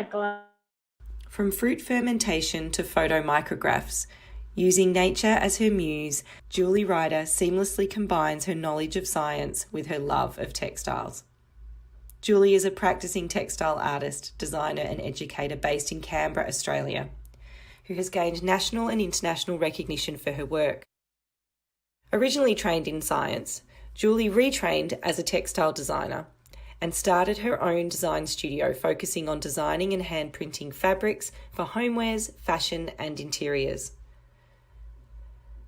God. From fruit fermentation to photomicrographs, using nature as her muse, Julie Ryder seamlessly combines her knowledge of science with her love of textiles. Julie is a practicing textile artist, designer and educator based in Canberra, Australia, who has gained national and international recognition for her work. Originally trained in science, Julie retrained as a textile designer and started her own design studio focusing on designing and hand printing fabrics for homewares, fashion and interiors.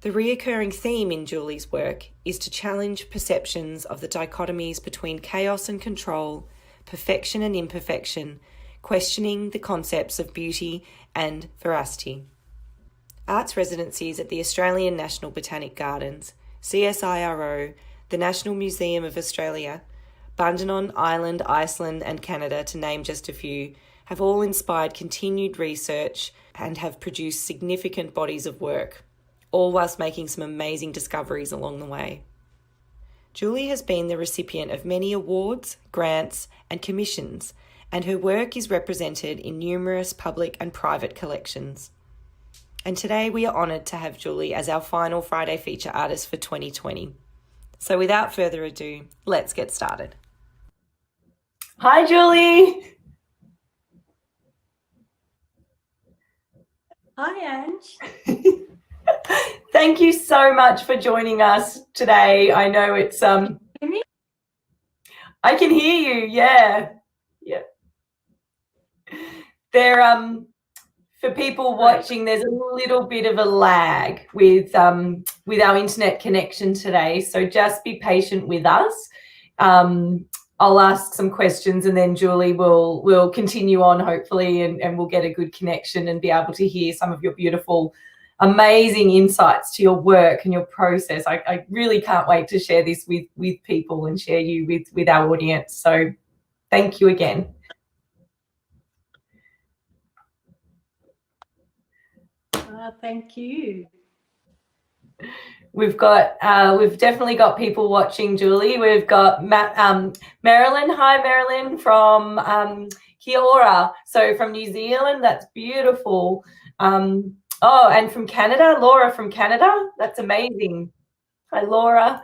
The reoccurring theme in Julie's work is to challenge perceptions of the dichotomies between chaos and control, perfection and imperfection, questioning the concepts of beauty and veracity. Arts residencies at the Australian National Botanic Gardens, CSIRO, the National Museum of Australia, Bundanon, Ireland, Iceland and Canada, to name just a few, have all inspired continued research and have produced significant bodies of work, all whilst making some amazing discoveries along the way. Julie has been the recipient of many awards, grants and commissions, and her work is represented in numerous public and private collections. And today we are honoured to have Julie as our final Friday feature artist for 2020. So without further ado, let's get started. Hi, Julie. Hi, Ange. Thank you so much for joining us today. I know it's Hear me? I can hear you. Yeah. There for people watching, there's a little bit of a lag with our internet connection today, so just be patient with us. I'll ask some questions and then Julie will continue on hopefully, and we'll get a good connection and be able to hear some of your beautiful, amazing insights to your work and your process. I really can't wait to share this with people and share you with our audience. So thank you again. Thank you. We've definitely got people watching, Julie. We've got Marilyn. Hi, Marilyn from Kia ora. So from New Zealand, that's beautiful. Oh, and from Canada, Laura from Canada. That's amazing. Hi, Laura.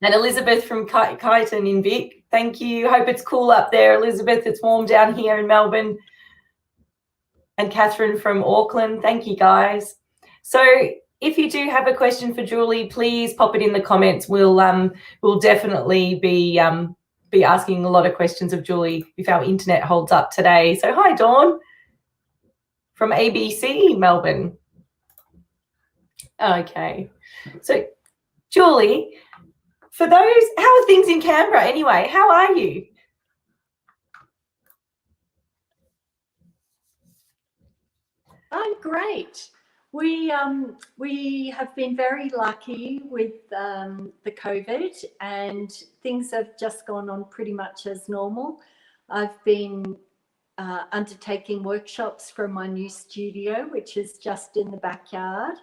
And Elizabeth from Kyneton in Vic. Thank you. Hope it's cool up there, Elizabeth. It's warm down here in Melbourne. And Catherine from Auckland. Thank you, guys. So if you do have a question for Julie, please pop it in the comments. We'll definitely be asking a lot of questions of Julie if our internet holds up today. So hi, Dawn from ABC Melbourne. Okay, so Julie, for those, how are things in Canberra anyway? How are you? I'm great. We have been very lucky with the COVID, and things have just gone on pretty much as normal. I've been undertaking workshops from my new studio, which is just in the backyard,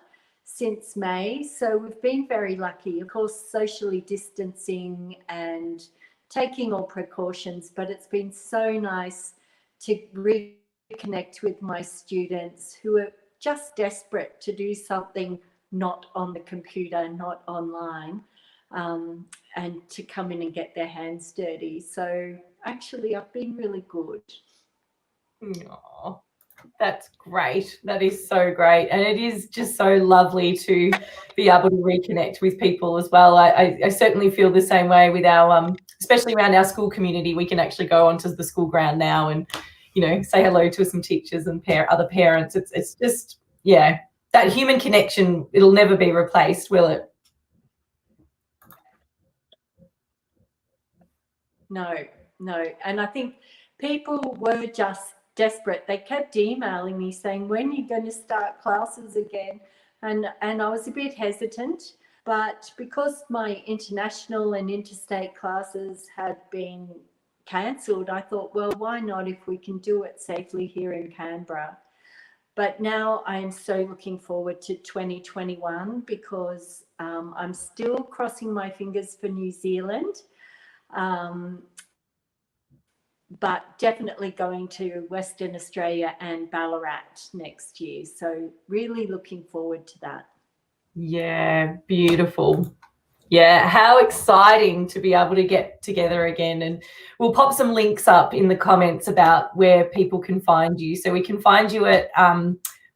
since May. So we've been very lucky, of course, socially distancing and taking all precautions, but it's been so nice to reconnect with my students who are just desperate to do something not on the computer, not online, and to come in and get their hands dirty. So actually, I've been really good. Oh, that's great. That is so great. And it is just so lovely to be able to reconnect with people as well. I certainly feel the same way with our, especially around our school community. We can actually go onto the school ground now and, you know, say hello to some teachers and other parents. It's just, yeah, that human connection, it'll never be replaced, will it? No. And I think people were just desperate. They kept emailing me saying, when are you going to start classes again? And I was a bit hesitant, but because my international and interstate classes had been cancelled, I thought, well, why not if we can do it safely here in Canberra? But now I am so looking forward to 2021 because I'm still crossing my fingers for New Zealand. but definitely going to Western Australia and Ballarat next year. So really looking forward to that. Yeah, beautiful. Yeah, how exciting to be able to get together again. And we'll pop some links up in the comments about where people can find you. So we can find you at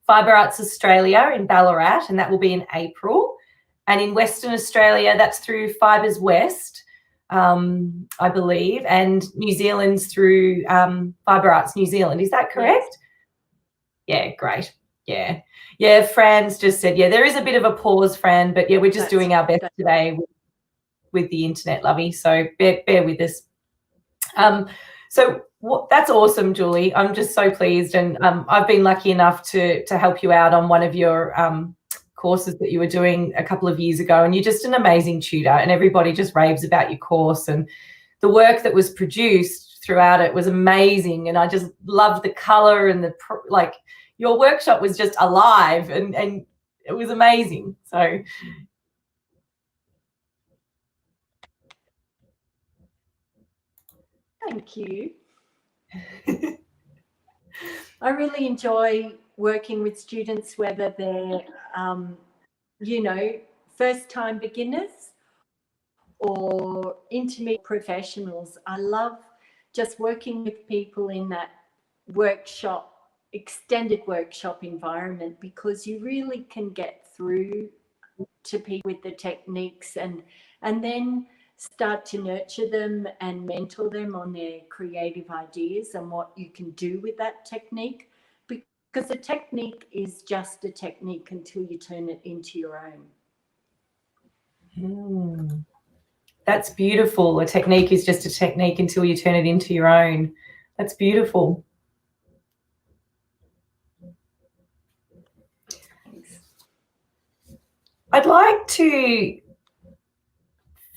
Fibre Australia in Ballarat, and that will be in April. And in Western Australia, that's through Fibres West, I believe, and New Zealand's through Fibre Arts New Zealand. Is that correct? Yes. Yeah, great. Yeah. Yeah, Fran's just said, yeah, there is a bit of a pause, Fran, but yeah, we're just doing our best today with the internet, lovey. So bear with us. That's awesome, Julie. I'm just so pleased, and I've been lucky enough to help you out on one of your courses that you were doing a couple of years ago, and you're just an amazing tutor, and everybody just raves about your course, and the work that was produced throughout it was amazing, and I just loved the color and your workshop was just alive, and it was amazing. So thank you. I really enjoy working with students, whether they're, first-time beginners or intermediate professionals. I love just working with people in that extended workshop environment, because you really can get through to people with the techniques and then start to nurture them and mentor them on their creative ideas and what you can do with that technique, because a technique is just a technique until you turn it into your own. That's beautiful. A technique is just a technique until you turn it into your own. That's beautiful. I'd like to,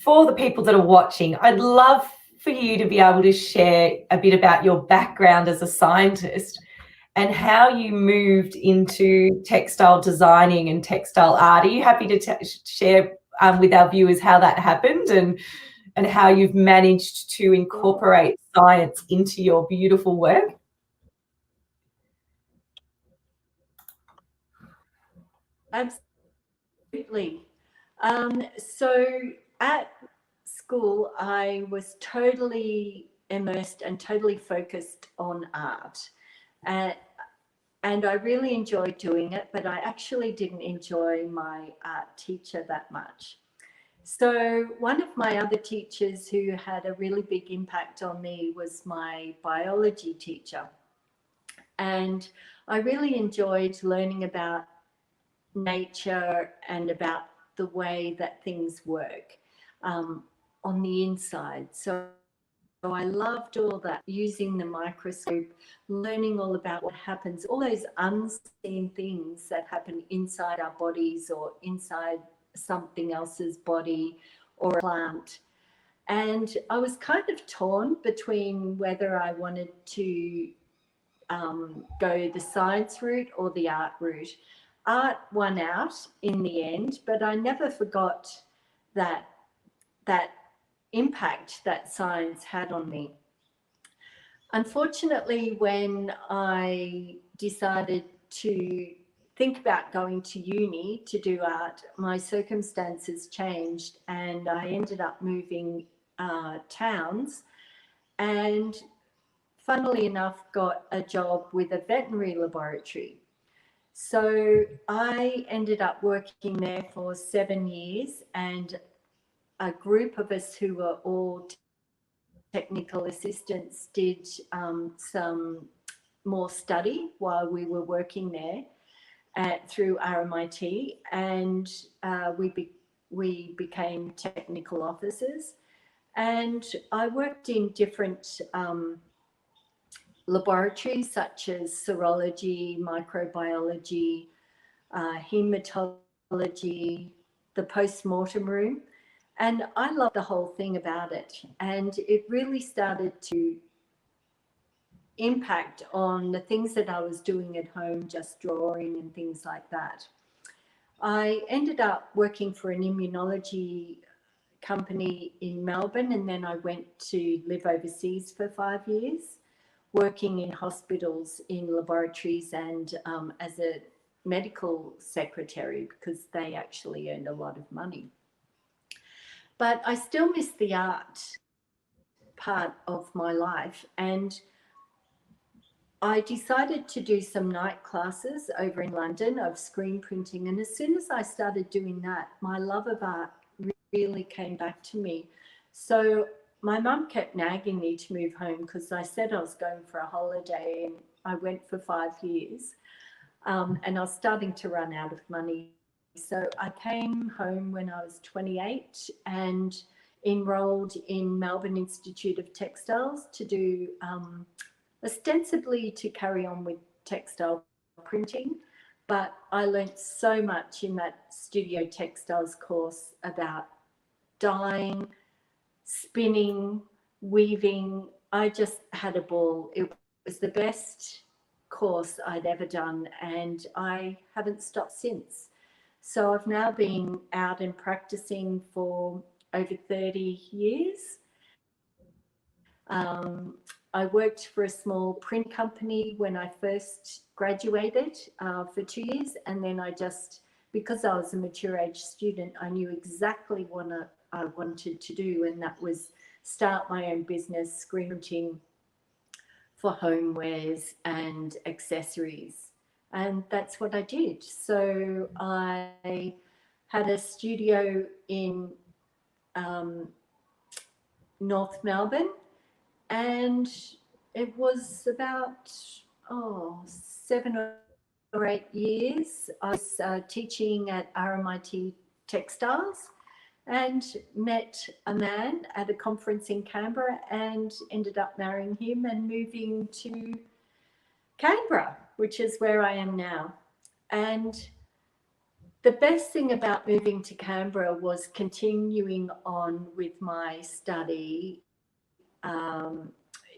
for the people that are watching, I'd love for you to be able to share a bit about your background as a scientist and how you moved into textile designing and textile art. Are you happy to share with our viewers how that happened and how you've managed to incorporate science into your beautiful work? Absolutely. So at school, I was totally immersed and totally focused on art. And I really enjoyed doing it, but I actually didn't enjoy my art teacher that much. So one of my other teachers who had a really big impact on me was my biology teacher. And I really enjoyed learning about nature and about the way that things work on the inside. So I loved all that, using the microscope, learning all about what happens, all those unseen things that happen inside our bodies or inside something else's body or a plant. And I was kind of torn between whether I wanted to go the science route or the art route. Art won out in the end, but I never forgot that impact that science had on me. Unfortunately, when I decided to think about going to uni to do art, my circumstances changed and I ended up moving towns, and funnily enough got a job with a veterinary laboratory. So I ended up working there for 7 years, and a group of us who were all technical assistants did some more study while we were working there through RMIT, and we became technical officers. And I worked in different laboratories such as serology, microbiology, hematology, the post-mortem room. And I loved the whole thing about it. And it really started to impact on the things that I was doing at home, just drawing and things like that. I ended up working for an immunology company in Melbourne, and then I went to live overseas for 5 years, working in hospitals, in laboratories, and as a medical secretary, because they actually earned a lot of money. But I still miss the art part of my life, and I decided to do some night classes over in London of screen printing. And as soon as I started doing that, my love of art really came back to me. So my mum kept nagging me to move home because I said I was going for a holiday, and I went for 5 years. And I was starting to run out of money. So I came home when I was 28 and enrolled in Melbourne Institute of Textiles to do ostensibly to carry on with textile printing, but I learnt so much in that studio textiles course about dyeing, spinning, weaving. I just had a ball. It was the best course I'd ever done, and I haven't stopped since. So I've now been out and practicing for over 30 years. I worked for a small print company when I first graduated for 2 years, and then because I was a mature age student, I knew exactly what I wanted to do, and that was start my own business, screen printing for homewares and accessories. And that's what I did. So I had a studio in North Melbourne, and it was about 7 or 8 years. I was teaching at RMIT Textiles and met a man at a conference in Canberra and ended up marrying him and moving to Canberra, which is where I am now. And the best thing about moving to Canberra was continuing on with my study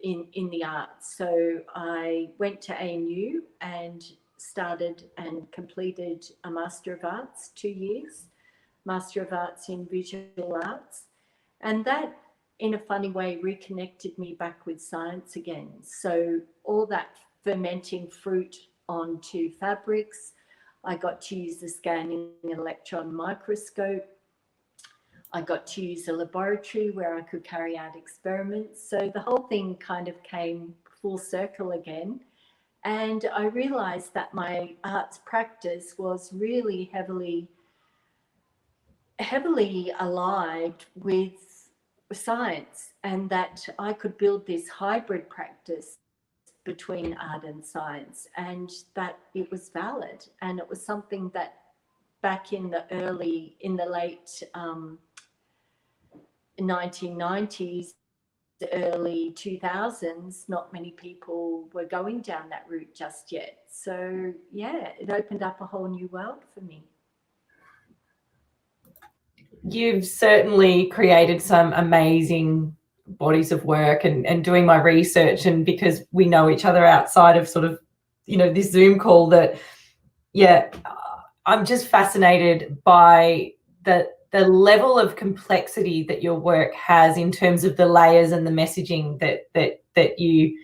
in the arts. So I went to ANU and started and completed a Master of Arts, 2 years, Master of Arts in Visual Arts. And that, in a funny way, reconnected me back with science again. So all that fermenting fruit onto fabrics, I got to use the scanning electron microscope. I got to use a laboratory where I could carry out experiments. So the whole thing kind of came full circle again. And I realized that my arts practice was really heavily allied with science, and that I could build this hybrid practice between art and science, and that it was valid. And it was something that back in the late 1990s, the early 2000s, not many people were going down that route just yet. So yeah, it opened up a whole new world for me. You've certainly created some amazing bodies of work, and doing my research, and because we know each other outside of sort of, this Zoom call, that, I'm just fascinated by the level of complexity that your work has in terms of the layers and the messaging that you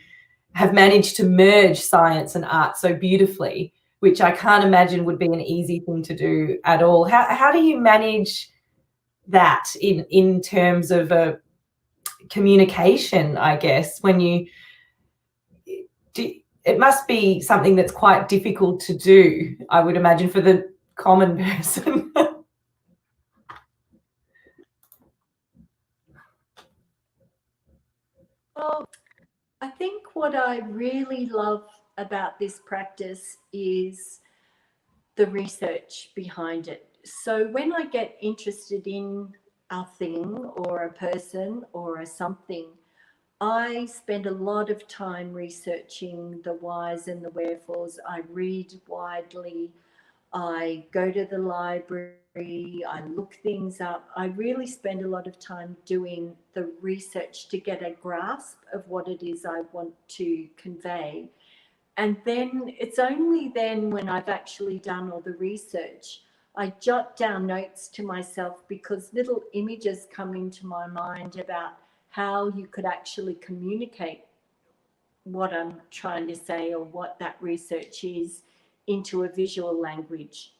have managed to merge science and art so beautifully, which I can't imagine would be an easy thing to do at all. How do you manage that in terms of a communication, I guess, when you do? It must be something that's quite difficult to do, I would imagine, for the common person. Well, I think what I really love about this practice is the research behind it. So when I get interested in a thing or a person or a something, I spend a lot of time researching the whys and the wherefores. I read widely. I go to the library. I look things up. I really spend a lot of time doing the research to get a grasp of what it is I want to convey. And then it's only then, when I've actually done all the research, I jot down notes to myself because little images come into my mind about how you could actually communicate what I'm trying to say or what that research is into a visual language.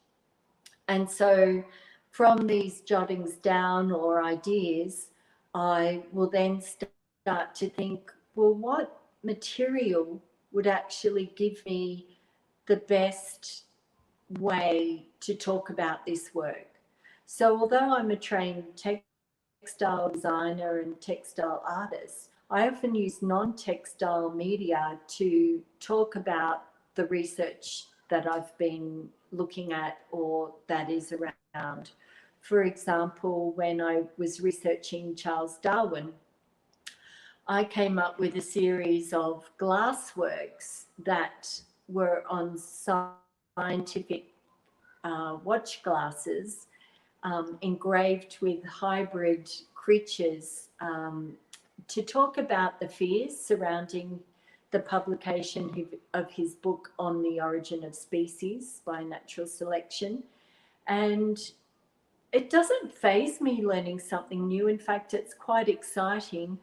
And so from these jottings down or ideas, I will then start to think, well, what material would actually give me the best way to talk about this work? So although I'm a trained textile designer and textile artist, I often use non-textile media to talk about the research that I've been looking at or that is around. For example, when I was researching Charles Darwin, I came up with a series of glass works that were on scientific watch glasses, engraved with hybrid creatures, to talk about the fears surrounding the publication of his book on the origin of species by natural selection. And it doesn't faze me learning something new. In fact, it's quite exciting,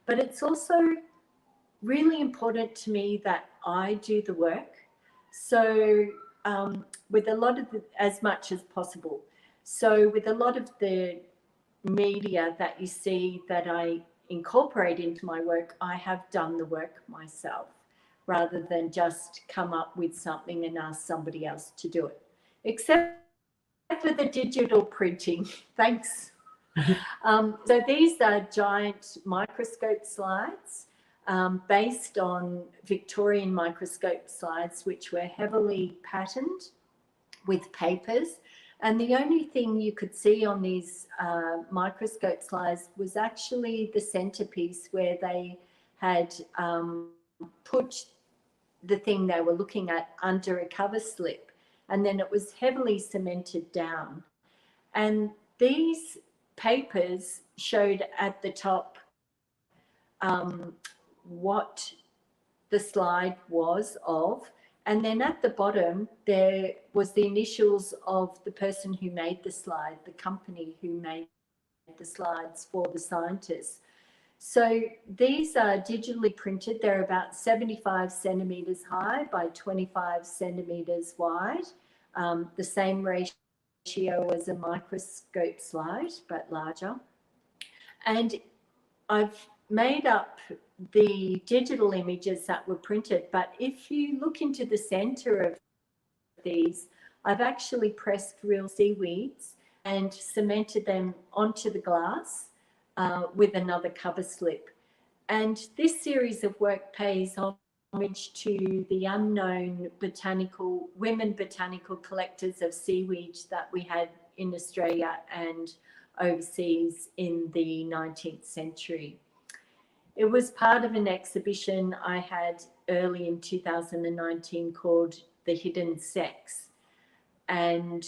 but it's also really important to me that I do the work. So with a lot of as much as possible. So with a lot of the media that you see that I incorporate into my work, I have done the work myself rather than just come up with something and ask somebody else to do it, except for the digital printing. Thanks. So these are giant microscope slides based on Victorian microscope slides, which were heavily patterned with papers. And the only thing you could see on these microscope slides was actually the centerpiece where they had put the thing they were looking at under a cover slip. And then it was heavily cemented down. And these papers showed at the top what the slide was of. And then at the bottom, there was the initials of the person who made the slide, the company who made the slides for the scientists. So these are digitally printed. They're about 75 centimetres high by 25 centimetres wide, the same ratio as a microscope slide, but larger. And I've made up the digital images that were printed, but if you look into the center of these, I've actually pressed real seaweeds and cemented them onto the glass with another cover slip. And this series of work pays homage to the unknown women botanical collectors of seaweed that we had in Australia and overseas in the 19th century. It was part of an exhibition I had early in 2019 called The Hidden Sex. And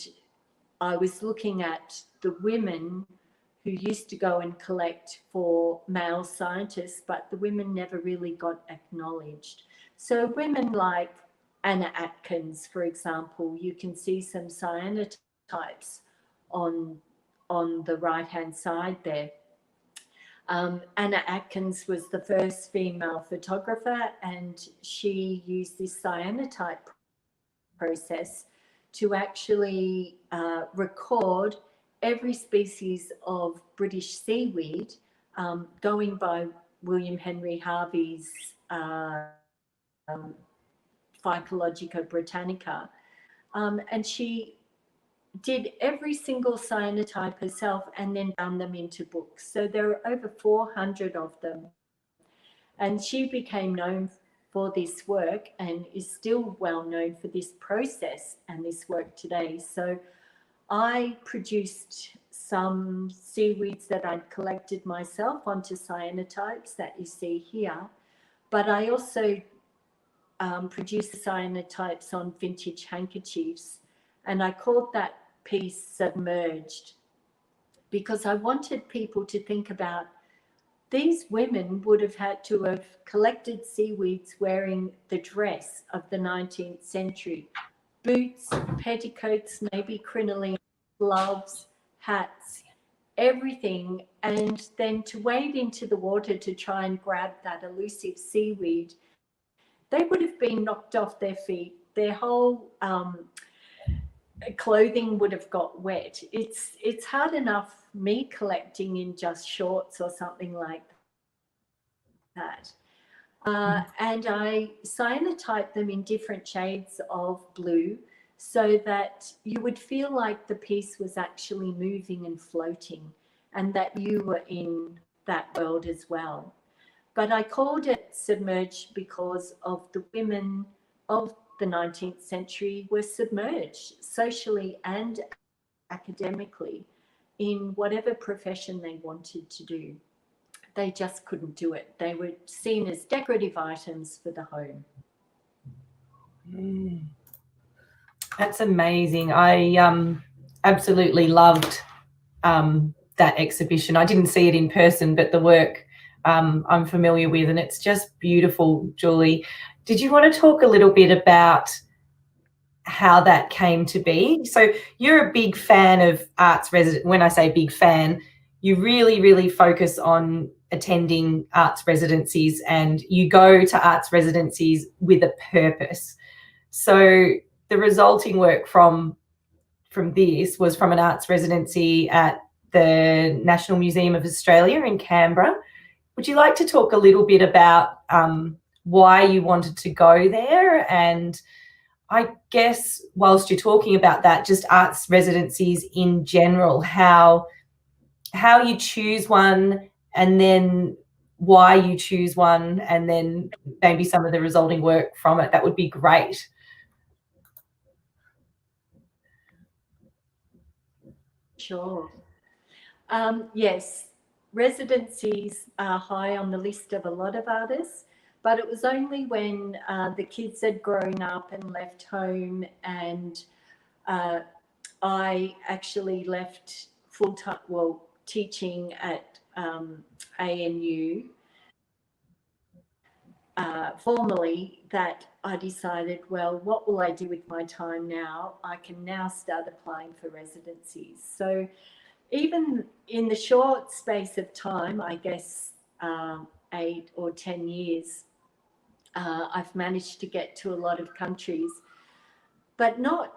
I was looking at the women who used to go and collect for male scientists, but the women never really got acknowledged. So women like Anna Atkins, for example, you can see some cyanotypes on the right-hand side there. Anna Atkins was the first female photographer, and she used this cyanotype process to actually record every species of British seaweed, going by William Henry Harvey's Phycologica Britannica. And she did every single cyanotype herself and then bound them into books. So there are over 400 of them. And she became known for this work and is still well known for this process and this work today. So I produced some seaweeds that I'd collected myself onto cyanotypes that you see here, but I also produced the cyanotypes on vintage handkerchiefs, and I called that piece Submerged because I wanted people to think about these women would have had to have collected seaweeds wearing the dress of the 19th century, boots, petticoats, maybe crinoline, gloves, hats, everything. And then to wade into the water to try and grab that elusive seaweed, they would have been knocked off their feet. Their whole clothing would have got wet. It's hard enough me collecting in just shorts or something like that. And I cyanotyped them in different shades of blue so that you would feel like the piece was actually moving and floating and that you were in that world as well. But I called it submerged because of the women of the 19th century were submerged socially and academically in whatever profession they wanted to do. They just couldn't do it. They were seen as decorative items for the home. That's amazing. I absolutely loved that exhibition. I didn't see it in person, but the work I'm familiar with, and it's just beautiful, Julie. Did you want to talk a little bit about how that came to be? So you're a big fan of arts resident. When I say big fan, you really, really focus on attending arts residencies, and you go to arts residencies with a purpose. So the resulting work from this was from an arts residency at the National Museum of Australia in Canberra. Would you like to talk a little bit about why you wanted to go there? And I guess whilst you're talking about that, just arts residencies in general, how you choose one, and then why you choose one, and then maybe some of the resulting work from it. That would be great. Sure. Yes, residencies are high on the list of a lot of artists, but it was only when the kids had grown up and left home, and I actually left full-time, well, teaching at ANU formally, that I decided, well, what will I do with my time now? I can now start applying for residencies. So even in the short space of time, I guess 8 or 10 years, I've managed to get to a lot of countries, but not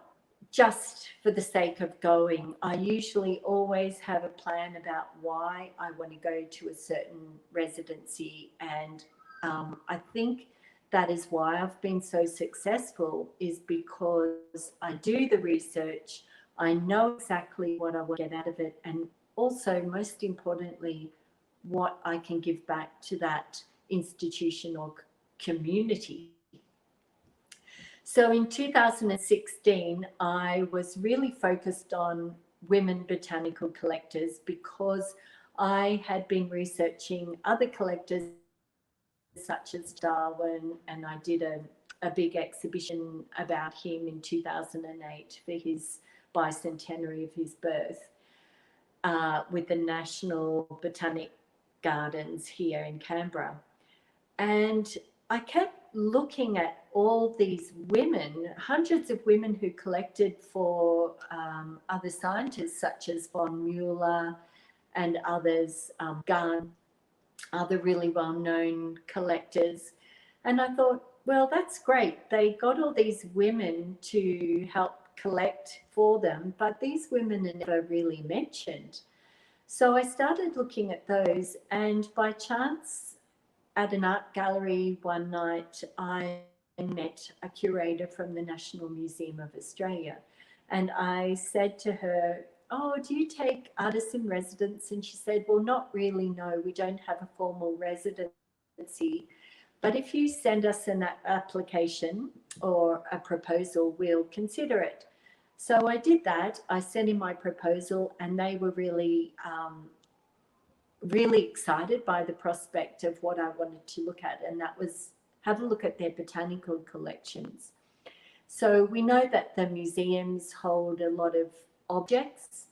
just for the sake of going. I usually always have a plan about why I want to go to a certain residency, and I think that is why I've been so successful, is because I do the research, I know exactly what I want to get out of it, and also, most importantly, what I can give back to that institution or community. So in 2016, I was really focused on women botanical collectors because I had been researching other collectors such as Darwin, and I did a big exhibition about him in 2008 for his bicentenary of his birth with the National Botanic Gardens here in Canberra. And I kept looking at all these women, hundreds of women who collected for other scientists such as von Mueller and others, Gunn, other really well-known collectors. And I thought, well, that's great. They got all these women to help collect for them, but these women are never really mentioned. So I started looking at those, and by chance, at an art gallery one night, I met a curator from the National Museum of Australia. And I said to her, oh, do you take artists in residence? And she said, well, not really, no, we don't have a formal residency. But if you send us an application or a proposal, we'll consider it. So I did that. I sent in my proposal, and they were really really excited by the prospect of what I wanted to look at, and that was have a look at their botanical collections. So we know that the museums hold a lot of objects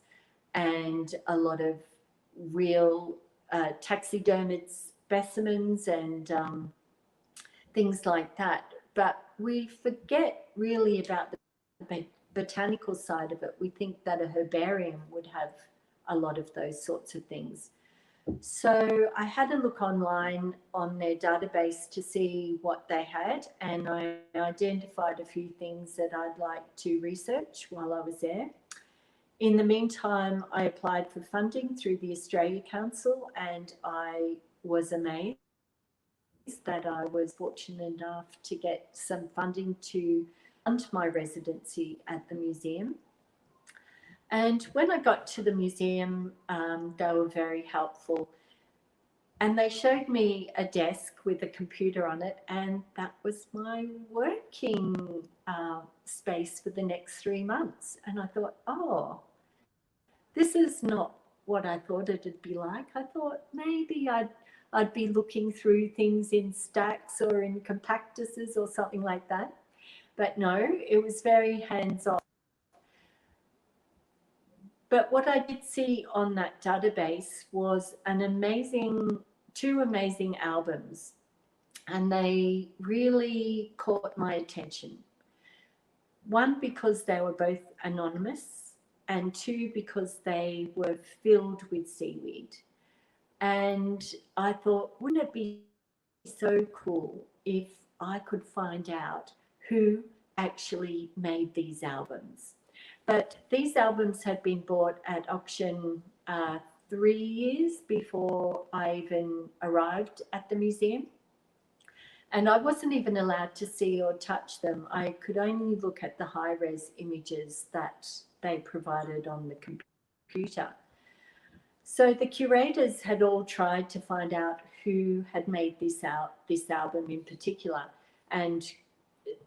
and a lot of real taxidermied specimens and things like that, but we forget really about the botanical side of it, we think that a herbarium would have a lot of those sorts of things. So I had a look online on their database to see what they had, and I identified a few things that I'd like to research while I was there. In the meantime, I applied for funding through the Australia Council, and I was amazed that I was fortunate enough to get some funding to fund my residency at the museum. And when I got to the museum, they were very helpful. And they showed me a desk with a computer on it, and that was my working space for the next 3 months. And I thought, oh, this is not what I thought it'd be like. I thought maybe I'd be looking through things in stacks or in compactuses or something like that. But no, it was very hands-on. But what I did see on that database was two amazing albums, and they really caught my attention. One, because they were both anonymous, and two, because they were filled with seaweed. And I thought, wouldn't it be so cool if I could find out who actually made these albums? But these albums had been bought at auction 3 years before I even arrived at the museum. And I wasn't even allowed to see or touch them. I could only look at the high-res images that they provided on the computer. So the curators had all tried to find out who had made this album in particular. And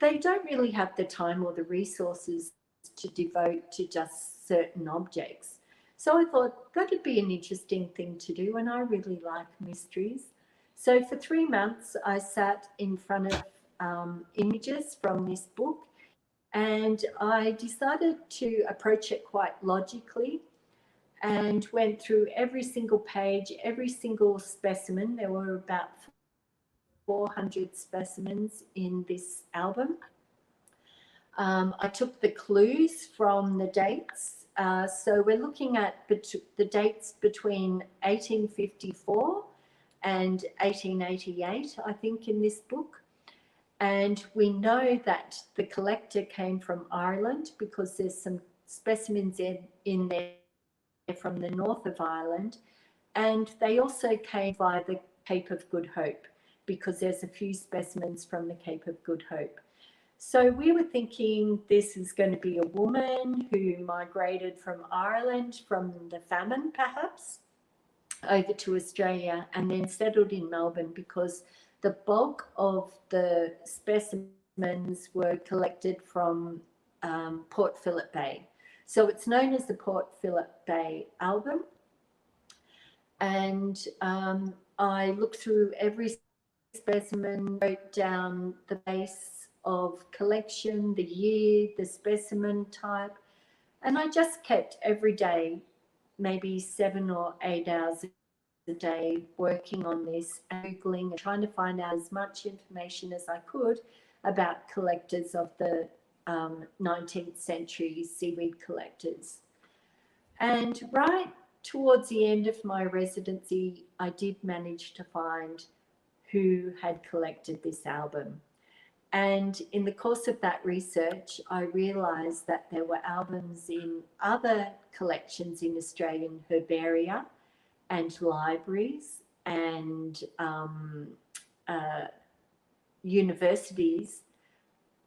they don't really have the time or the resources to devote to just certain objects. So I thought that'd be an interesting thing to do, and I really like mysteries. So for 3 months, I sat in front of images from this book, and I decided to approach it quite logically and went through every single page, every single specimen. There were about 400 specimens in this album. I took the clues from the dates. So we're looking at the dates between 1854 and 1888, I think, in this book. And we know that the collector came from Ireland because there's some specimens in there from the north of Ireland. And they also came via the Cape of Good Hope because there's a few specimens from the Cape of Good Hope. So we were thinking this is going to be a woman who migrated from Ireland from the famine, perhaps, over to Australia and then settled in Melbourne because the bulk of the specimens were collected from Port Phillip Bay. So it's known as the Port Phillip Bay album. And I looked through every specimen, wrote down the base of collection, the year, the specimen type, and I just kept every day, maybe 7 or 8 hours a day, working on this and Googling and trying to find out as much information as I could about collectors of the 19th century seaweed collectors. And right towards the end of my residency, I did manage to find who had collected this album. And in the course of that research, I realised that there were albums in other collections in Australian herbaria and libraries and universities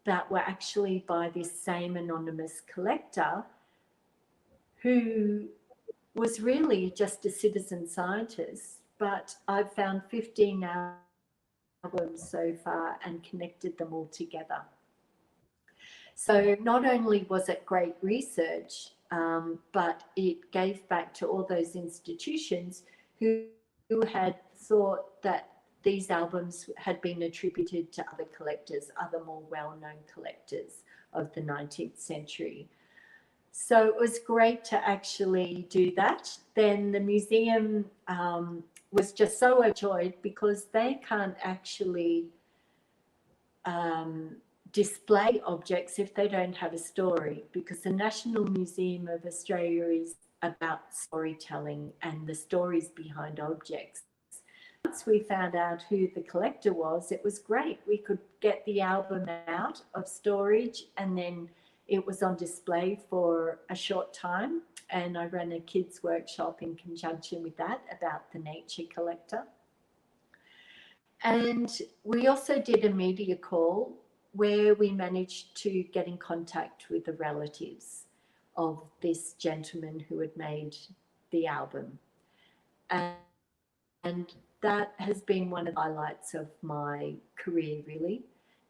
that were actually by this same anonymous collector who was really just a citizen scientist. But I've found 15 albums so far and connected them all together. So not only was it great research, but it gave back to all those institutions who had thought that these albums had been attributed to other collectors, other more well-known collectors of the 19th century. So it was great to actually do that. Then the museum was just so overjoyed because they can't actually display objects if they don't have a story, because the National Museum of Australia is about storytelling and the stories behind objects. Once we found out who the collector was, it was great. We could get the album out of storage, and then it was on display for a short time. And I ran a kids' workshop in conjunction with that about the nature collector. And we also did a media call where we managed to get in contact with the relatives of this gentleman who had made the album. And that has been one of the highlights of my career, really.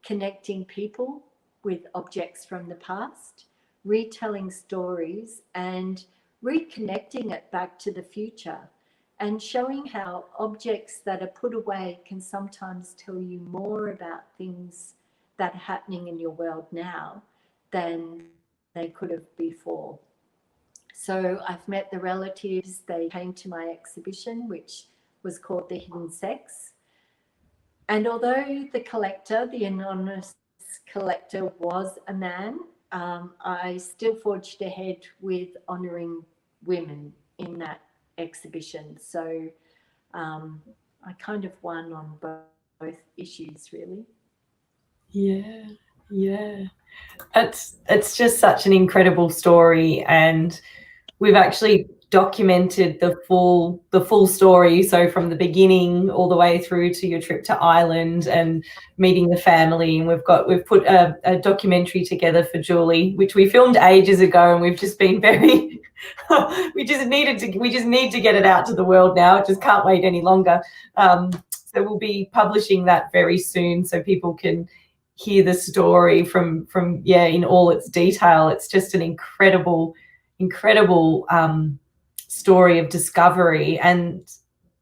Connecting people with objects from the past, retelling stories, and reconnecting it back to the future, and showing how objects that are put away can sometimes tell you more about things that are happening in your world now than they could have before. So I've met the relatives. They came to my exhibition, which was called The Hidden Sex. And although the collector, the anonymous collector, was a man, I still forged ahead with honouring women in that exhibition. So I kind of won on both issues, really. Yeah, yeah. It's just such an incredible story, and we've actually documented the full story. So from the beginning all the way through to your trip to Ireland and meeting the family. And we've put a documentary together for Julie, which we filmed ages ago, and we've just been very we just need to get it out to the world now. It just can't wait any longer. So we'll be publishing that very soon, so people can hear the story from in all its detail. It's just an incredible story of discovery, and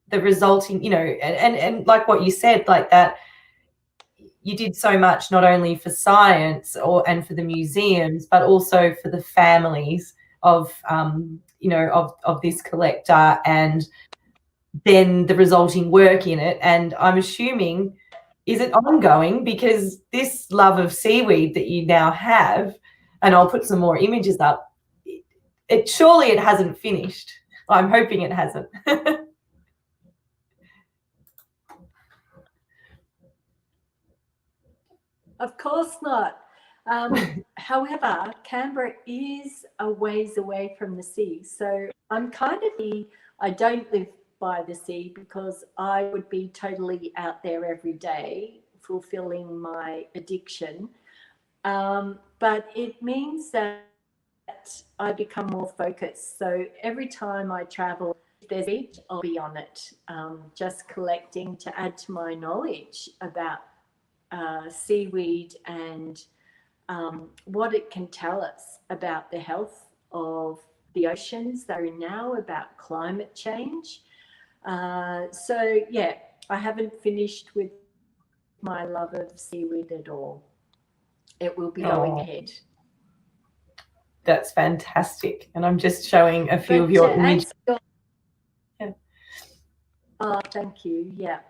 the resulting, and like what you said, like that you did so much not only for science and for the museums, but also for the families of of this collector, and then the resulting work in it. And I'm assuming, is it ongoing? Because this love of seaweed that you now have, and I'll put some more images up, surely it hasn't finished. I'm hoping it hasn't. Of course not. However, Canberra is a ways away from the sea. So I'm kind of I don't live by the sea because I would be totally out there every day fulfilling my addiction. But it means that I become more focused. So every time I travel, if there's a beach, I'll be on it, just collecting to add to my knowledge about seaweed and what it can tell us about the health of the oceans that are in now, about climate change. So yeah, I haven't finished with my love of seaweed at all. It will be going ahead. That's fantastic. And I'm just showing a few of your images. Oh, thank you. Yeah.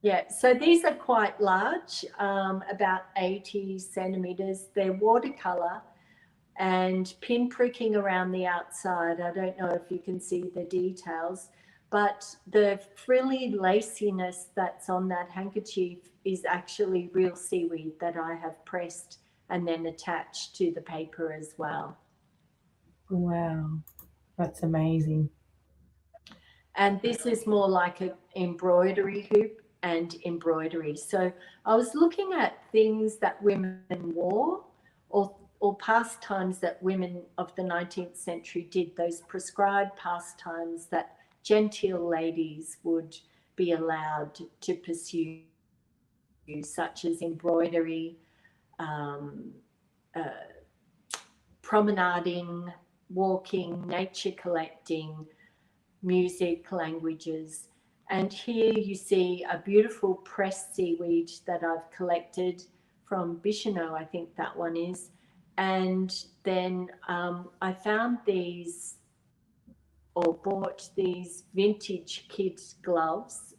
Yeah, so these are quite large, about 80 centimetres. They're watercolour and pinpricking around the outside. I don't know if you can see the details, but the frilly laciness that's on that handkerchief is actually real seaweed that I have pressed and then attached to the paper as well. Wow, that's amazing. And this is more like an embroidery hoop and embroidery. So I was looking at things that women wore, or pastimes that women of the 19th century did, those prescribed pastimes that genteel ladies would be allowed to pursue, such as embroidery, promenading, walking, nature collecting, music, languages. And here you see a beautiful pressed seaweed that I've collected from Bicheno, I think that one is. And then I found these, or bought these vintage kids gloves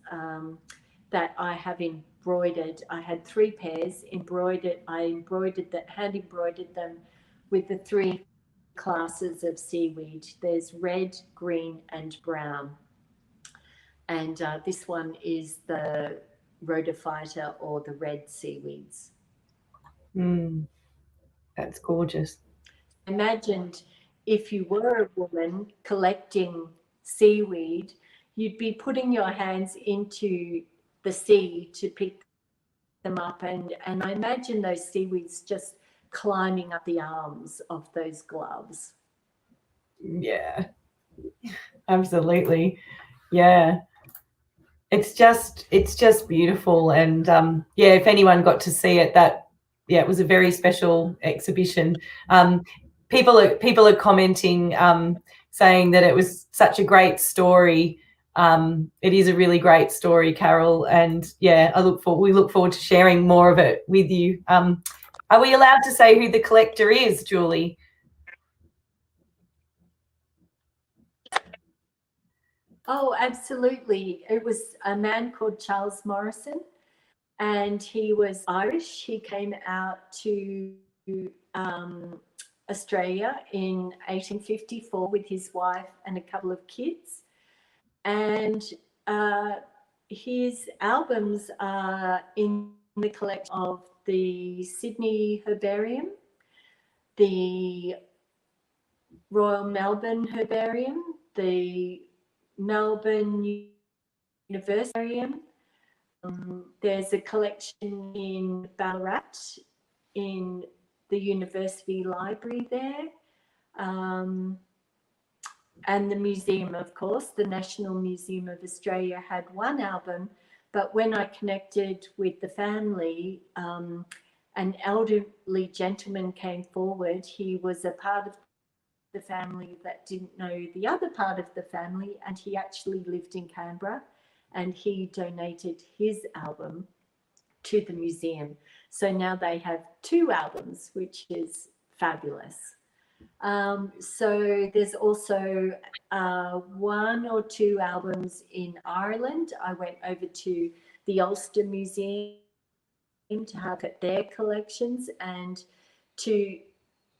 that I have embroidered. I had 3 pairs embroidered. I embroidered that, hand embroidered them with the 3 classes of seaweed. There's red, green, and brown. And this one is the rhodophyta, or the red seaweeds. That's gorgeous. Imagined if you were a woman collecting seaweed, you'd be putting your hands into the sea to pick them up, and I imagine those seaweeds just climbing up the arms of those gloves. Yeah, absolutely. Yeah, it's just beautiful. And yeah, if anyone got to see it, it was a very special exhibition. People are commenting, saying that it was such a great story. It is a really great story, Carol, and yeah, we look forward to sharing more of it with you. Are we allowed to say who the collector is, Julie? Oh, absolutely. It was a man called Charles Morrison, and he was Irish. He came out to Australia in 1854 with his wife and a couple of kids. And his albums are in the collection of the Sydney Herbarium, the Royal Melbourne Herbarium, the Melbourne University Herbarium. There's a collection in Ballarat in the University Library there. And the museum, of course, the National Museum of Australia had one album, but when I connected with the family, an elderly gentleman came forward. He was a part of the family that didn't know the other part of the family, and he actually lived in Canberra, and he donated his album to the museum. So now they have 2 albums, which is fabulous. So there's also 1 or 2 albums in Ireland. I went over to the Ulster Museum to have at their collections and to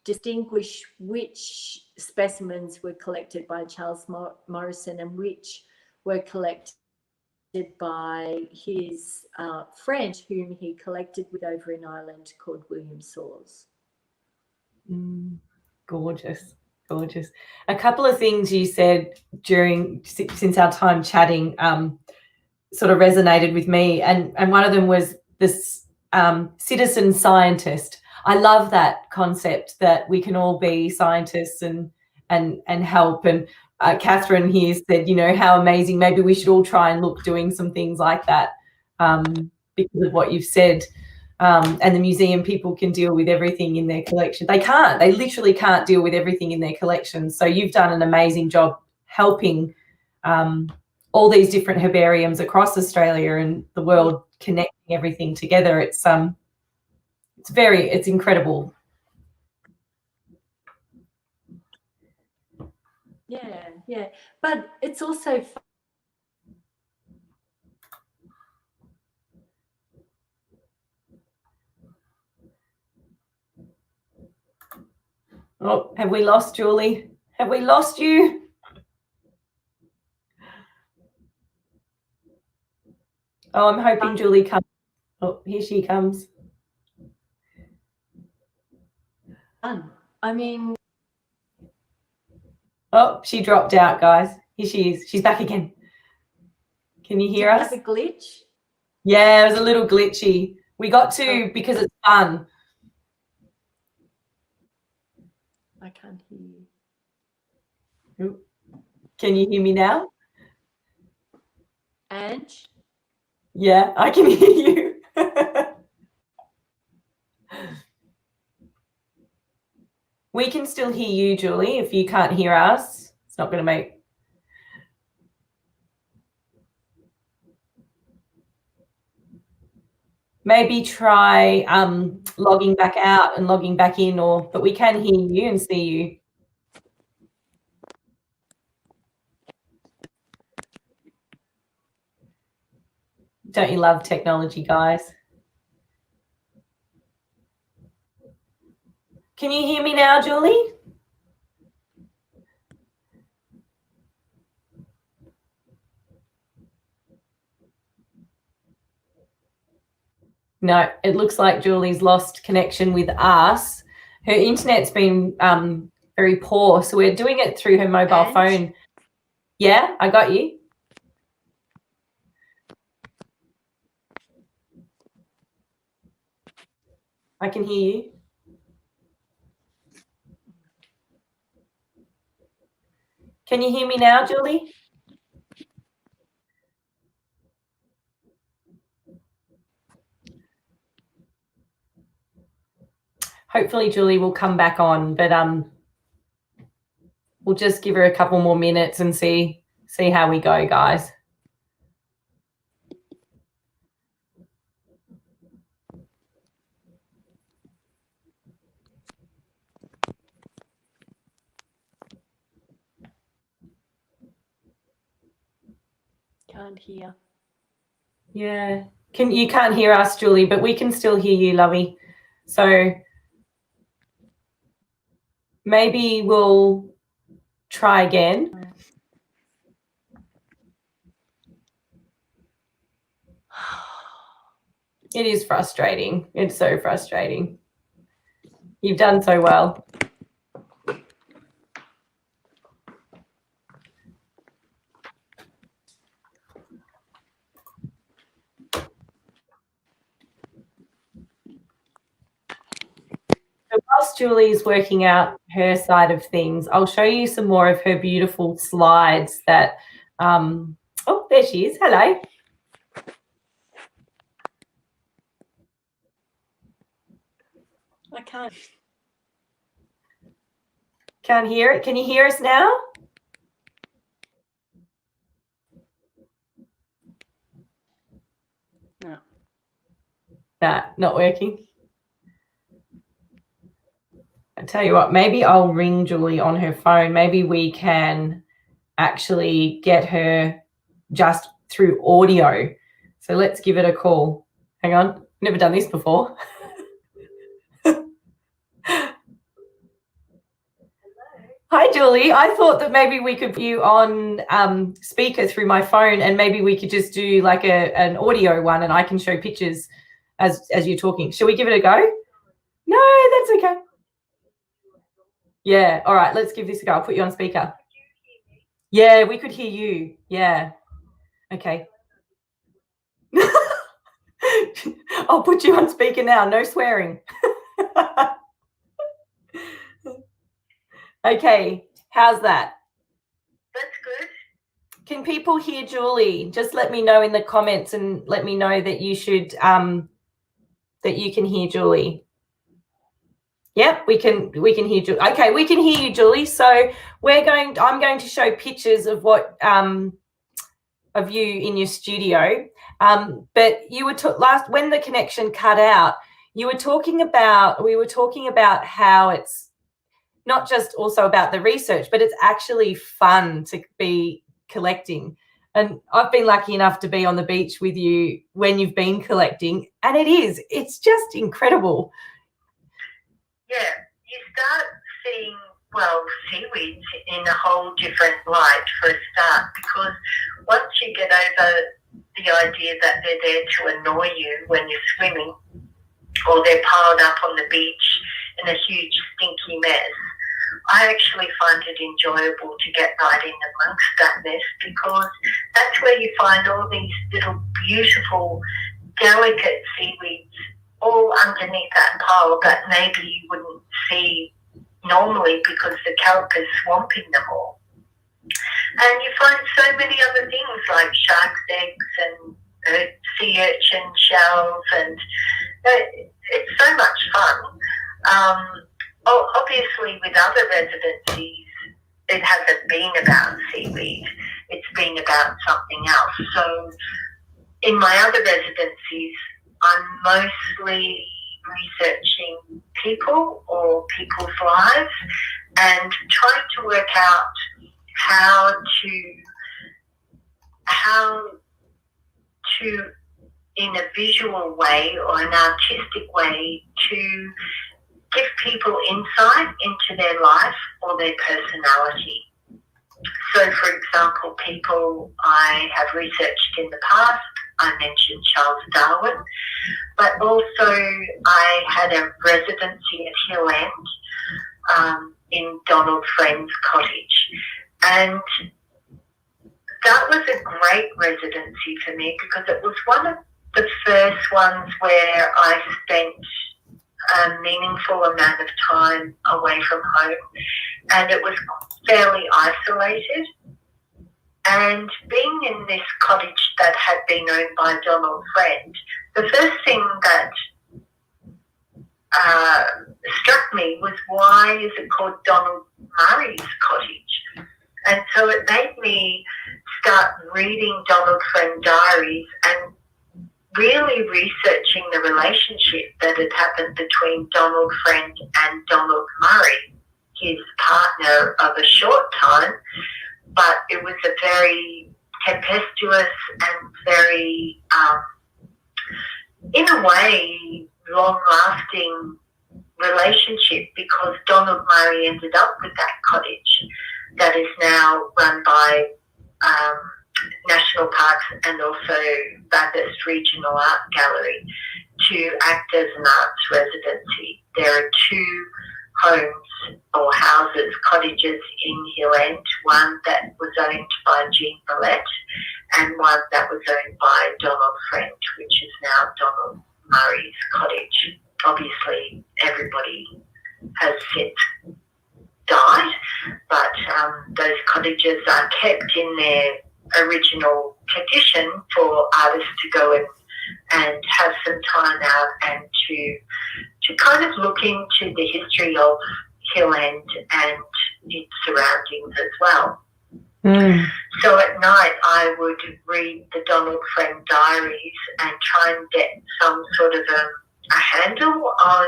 distinguish which specimens were collected by Charles Morrison and which were collected by his friend, whom he collected with over in Ireland, called William Sawers. Gorgeous. A couple of things you said since our time chatting sort of resonated with me, and one of them was this citizen scientist. I love that concept that we can all be scientists and help. And Catherine here said, how amazing. Maybe we should all try and look doing some things like that because of what you've said. And the museum people can deal with everything in their collection. They literally can't deal with everything in their collection. So you've done an amazing job helping all these different herbariums across Australia and the world, connecting everything together. It's incredible. Yeah. But it's also fun. Oh, have we lost Julie? Have we lost you? Oh, I'm hoping Julie comes. Oh, here she comes. I mean... Oh, she dropped out, guys. Here she is. She's back again. Can you hear us? Have a glitch? Yeah, it was a little glitchy. We got to because it's fun. I can't hear you. Ooh. Can you hear me now? Ange? Yeah, I can hear you. We can still hear you, Julie. If you can't hear us, it's not going to make... Maybe try logging back out and logging back in, but we can hear you and see you. Don't you love technology, guys? Can you hear me now, Julie? No, it looks like Julie's lost connection with us. Her internet's been very poor, so we're doing it through her mobile phone. Yeah, I got you. I can hear you. Can you hear me now, Julie? Hopefully Julie will come back on, but we'll just give her a couple more minutes and see how we go, guys. Can't hear. Yeah. You can't hear us, Julie, but we can still hear you, lovey. So maybe we'll try again. It is frustrating. It's so frustrating. You've done so well. So whilst Julie's working out her side of things, I'll show you some more of her beautiful slides that, oh, there she is. Hello. I can't. Can't hear it. Can you hear us now? No. Nah, not working. I tell you what, maybe I'll ring Julie on her phone. Maybe we can actually get her just through audio. So let's give it a call. Hang on. Never done this before. Hi, Julie. I thought that maybe we could put you on speaker through my phone, and maybe we could just do like an audio one, and I can show pictures as you're talking. Shall we give it a go? No, that's okay. Yeah. All right. Let's give this a go. I'll put you on speaker. Yeah, we could hear you. Yeah. Okay. I'll put you on speaker now. No swearing. Okay. How's that? That's good. Can people hear Julie? Just let me know in the comments and let me know that you should that you can hear Julie. Yep, we can hear Julie. Okay, we can hear you, Julie. So I'm going to show pictures of what of you in your studio. But you were when the connection cut out, we were talking about how it's not just also about the research, but it's actually fun to be collecting. And I've been lucky enough to be on the beach with you when you've been collecting, and it's just incredible. Yeah, you start seeing, seaweeds in a whole different light for a start, because once you get over the idea that they're there to annoy you when you're swimming, or they're piled up on the beach in a huge stinky mess, I actually find it enjoyable to get right in amongst that mess, because that's where you find all these little beautiful, delicate seaweeds all underneath that pile that maybe you wouldn't see normally because the kelp is swamping them all. And you find so many other things like shark's eggs and sea urchin shells, and it's so much fun. Obviously, with other residencies, it hasn't been about seaweed. It's been about something else. So in my other residencies, I'm mostly researching people or people's lives and trying to work out how to in a visual way or an artistic way to give people insight into their life or their personality. So, for example, people I have researched in the past, I mentioned Charles Darwin, but also I had a residency at Hill End in Donald Friend's cottage. And that was a great residency for me because it was one of the first ones where I spent a meaningful amount of time away from home, and it was fairly isolated. And being in this cottage that had been owned by Donald Friend, the first thing that struck me was, why is it called Donald Murray's cottage? And so it made me start reading Donald Friend diaries and really researching the relationship that had happened between Donald Friend and Donald Murray, his partner of a short time, but it was a very tempestuous and very, in a way, long-lasting relationship, because Donald Murray ended up with that cottage that is now run by National Parks and also Bathurst Regional Art Gallery to act as an arts residency. There are two homes or houses, cottages in Hill End, one that was owned by Jean Millett and one that was owned by Donald Friend, which is now Donald Murray's cottage. Obviously, everybody has since died, but those cottages are kept in their original condition for artists to go and have some time out and to kind of look into the history of Hill End and its surroundings as well. So at night I would read the Donald Friend diaries and try and get some sort of a handle on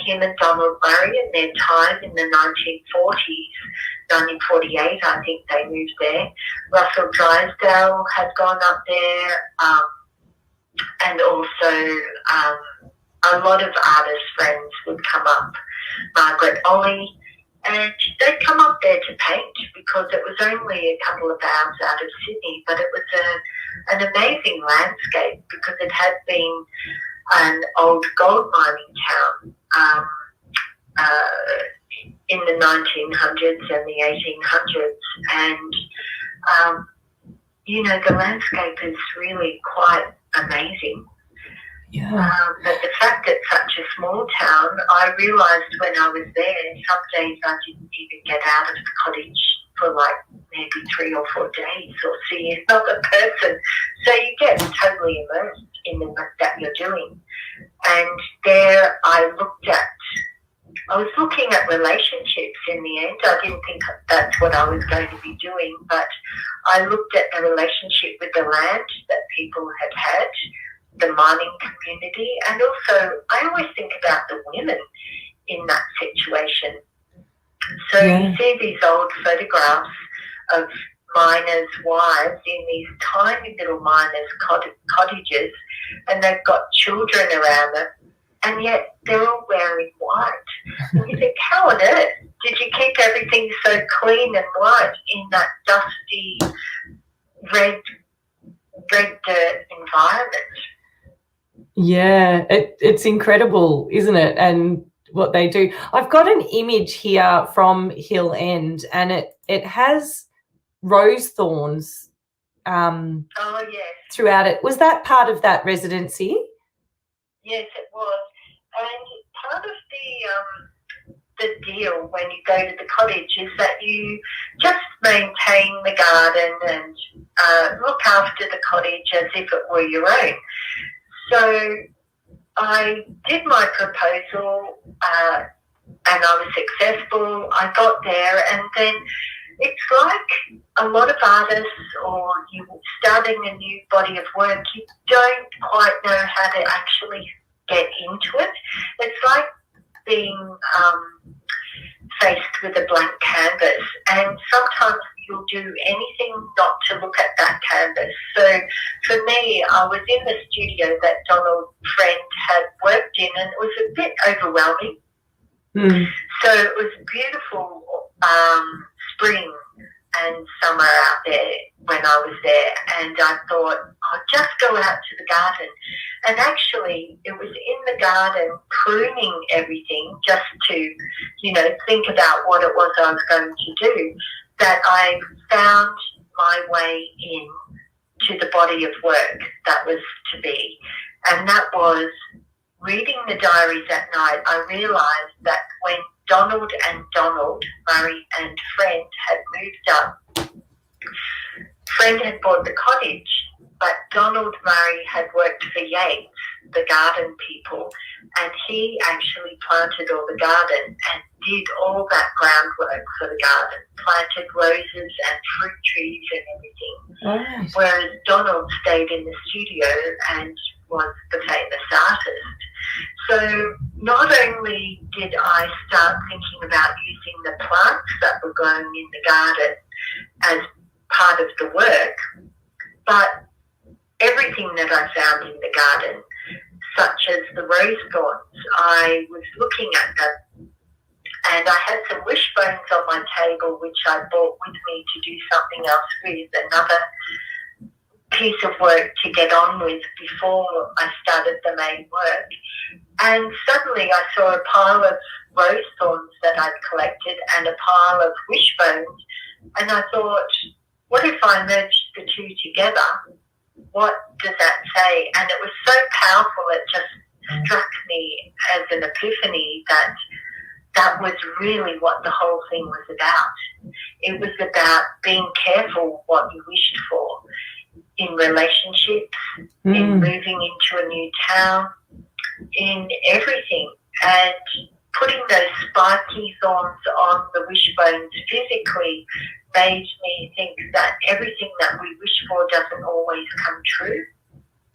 him and Donald Murray and their time in the 1940s. 1948, I think they moved there. Russell Drysdale had gone up there, and also a lot of artist friends would come up, Margaret Olley, and they'd come up there to paint because it was only a couple of hours out of Sydney, but it was an amazing landscape because it had been an old gold mining town in the 1900s and the 1800s, and the landscape is really quite amazing. Yeah. But the fact that it's such a small town, I realised when I was there, some days I didn't even get out of the cottage for like maybe 3 or 4 days or see another person. So you get totally immersed in the work that you're doing. And there I was looking at relationships in the end. I didn't think that's what I was going to be doing, but I looked at the relationship with the land that people had, the mining community, and also I always think about the women in that situation. So you see these old photographs of miners' wives in these tiny little miners' cottages, and they've got children around them, and yet they're all wearing white. And you think, how on earth did you keep everything so clean and white in that dusty red dirt environment? Yeah, it's incredible, isn't it? And what they do. I've got an image here from Hill End, and it has rose thorns throughout it. Was that part of that residency? Yes, it was. And part of the deal when you go to the cottage is that you just maintain the garden and look after the cottage as if it were your own. So I did my proposal and I was successful. I got there, and then it's like a lot of artists, or you starting a new body of work, you don't quite know how to actually get into it. It's like being faced with a blank canvas, and sometimes you'll do anything not to look at that canvas. So for me, I was in the studio that Donald Friend had worked in, and it was a bit overwhelming. So it was beautiful spring and summer out there when I was there, and I thought I'll just go out to the garden. And actually it was in the garden pruning everything just to, think about what it was I was going to do, that I found my way in to the body of work that was to be. And that was reading the diaries at night. I realised that when Donald Murray and Friend had moved up, Friend had bought the cottage, but Donald Murray had worked for Yates, the garden people, and he actually planted all the garden and did all that groundwork for the garden, planted roses and fruit trees and everything. Right. Whereas Donald stayed in the studio and was the famous artist. So not only did I start thinking about using the plants that were growing in the garden as part of the work, but everything that I found in the garden, such as the rose thorns, I was looking at them, and I had some wishbones on my table which I brought with me to do something else with, another piece of work to get on with before I started the main work. And suddenly I saw a pile of rose thorns that I'd collected and a pile of wishbones, and I thought, what if I merged the two together? What does that say? And it was so powerful, it just struck me as an epiphany that that was really what the whole thing was about. It was about being careful what you wished for in relationships, in moving into a new town, in everything. And putting those spiky thorns on the wishbones physically made me think that everything that we wish for doesn't always come true.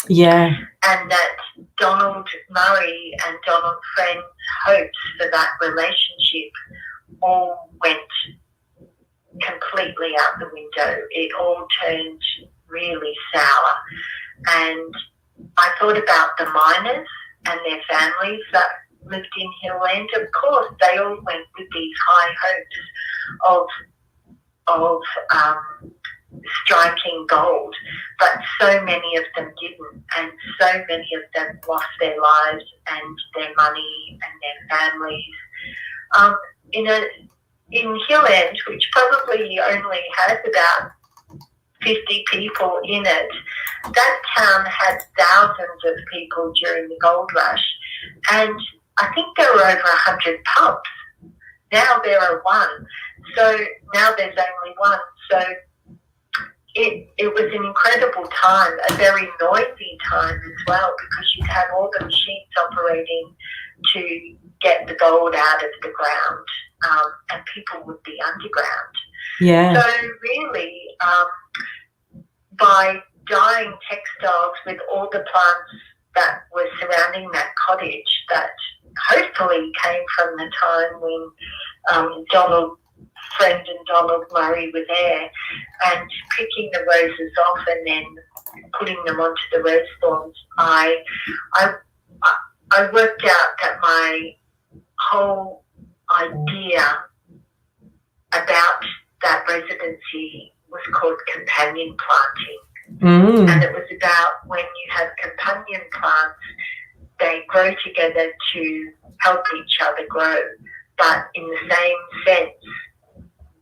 Yeah. And that Donald Murray and Donald Friend's hopes for that relationship all went completely out the window. It all turned really sour. And I thought about the miners and their families that lived in Hillland. Of course, they all went with these high hopes of striking gold, but so many of them didn't, and so many of them lost their lives and their money and their families. In Hillland, which probably only has about 50 people in it, that town had thousands of people during the gold rush, and I think there were over 100 pubs. Now there are one. So now there's only one. So it was an incredible time, a very noisy time as well, because you'd have all the machines operating to get the gold out of the ground, and people would be underground. Yeah. So really, by dyeing textiles with all the plants that were surrounding that cottage, that hopefully came from the time when Donald Friend and Donald Murray were there, and picking the roses off and then putting them onto the rose thorns, I worked out that my whole idea about that residency was called companion planting. And it was about when you have companion plants, they grow together to help each other grow. But in the same sense,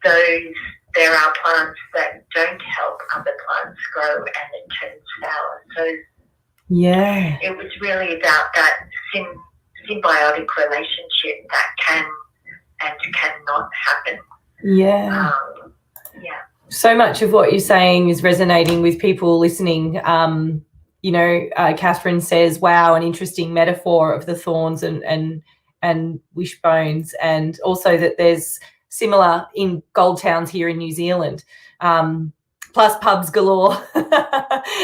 there are plants that don't help other plants grow, and it turns sour. So yeah, it was really about that symbiotic relationship that can and cannot happen. Yeah. Yeah. So much of what you're saying is resonating with people listening. Catherine says, wow, an interesting metaphor of the thorns and wishbones, and also that there's similar in gold towns here in New Zealand, plus pubs galore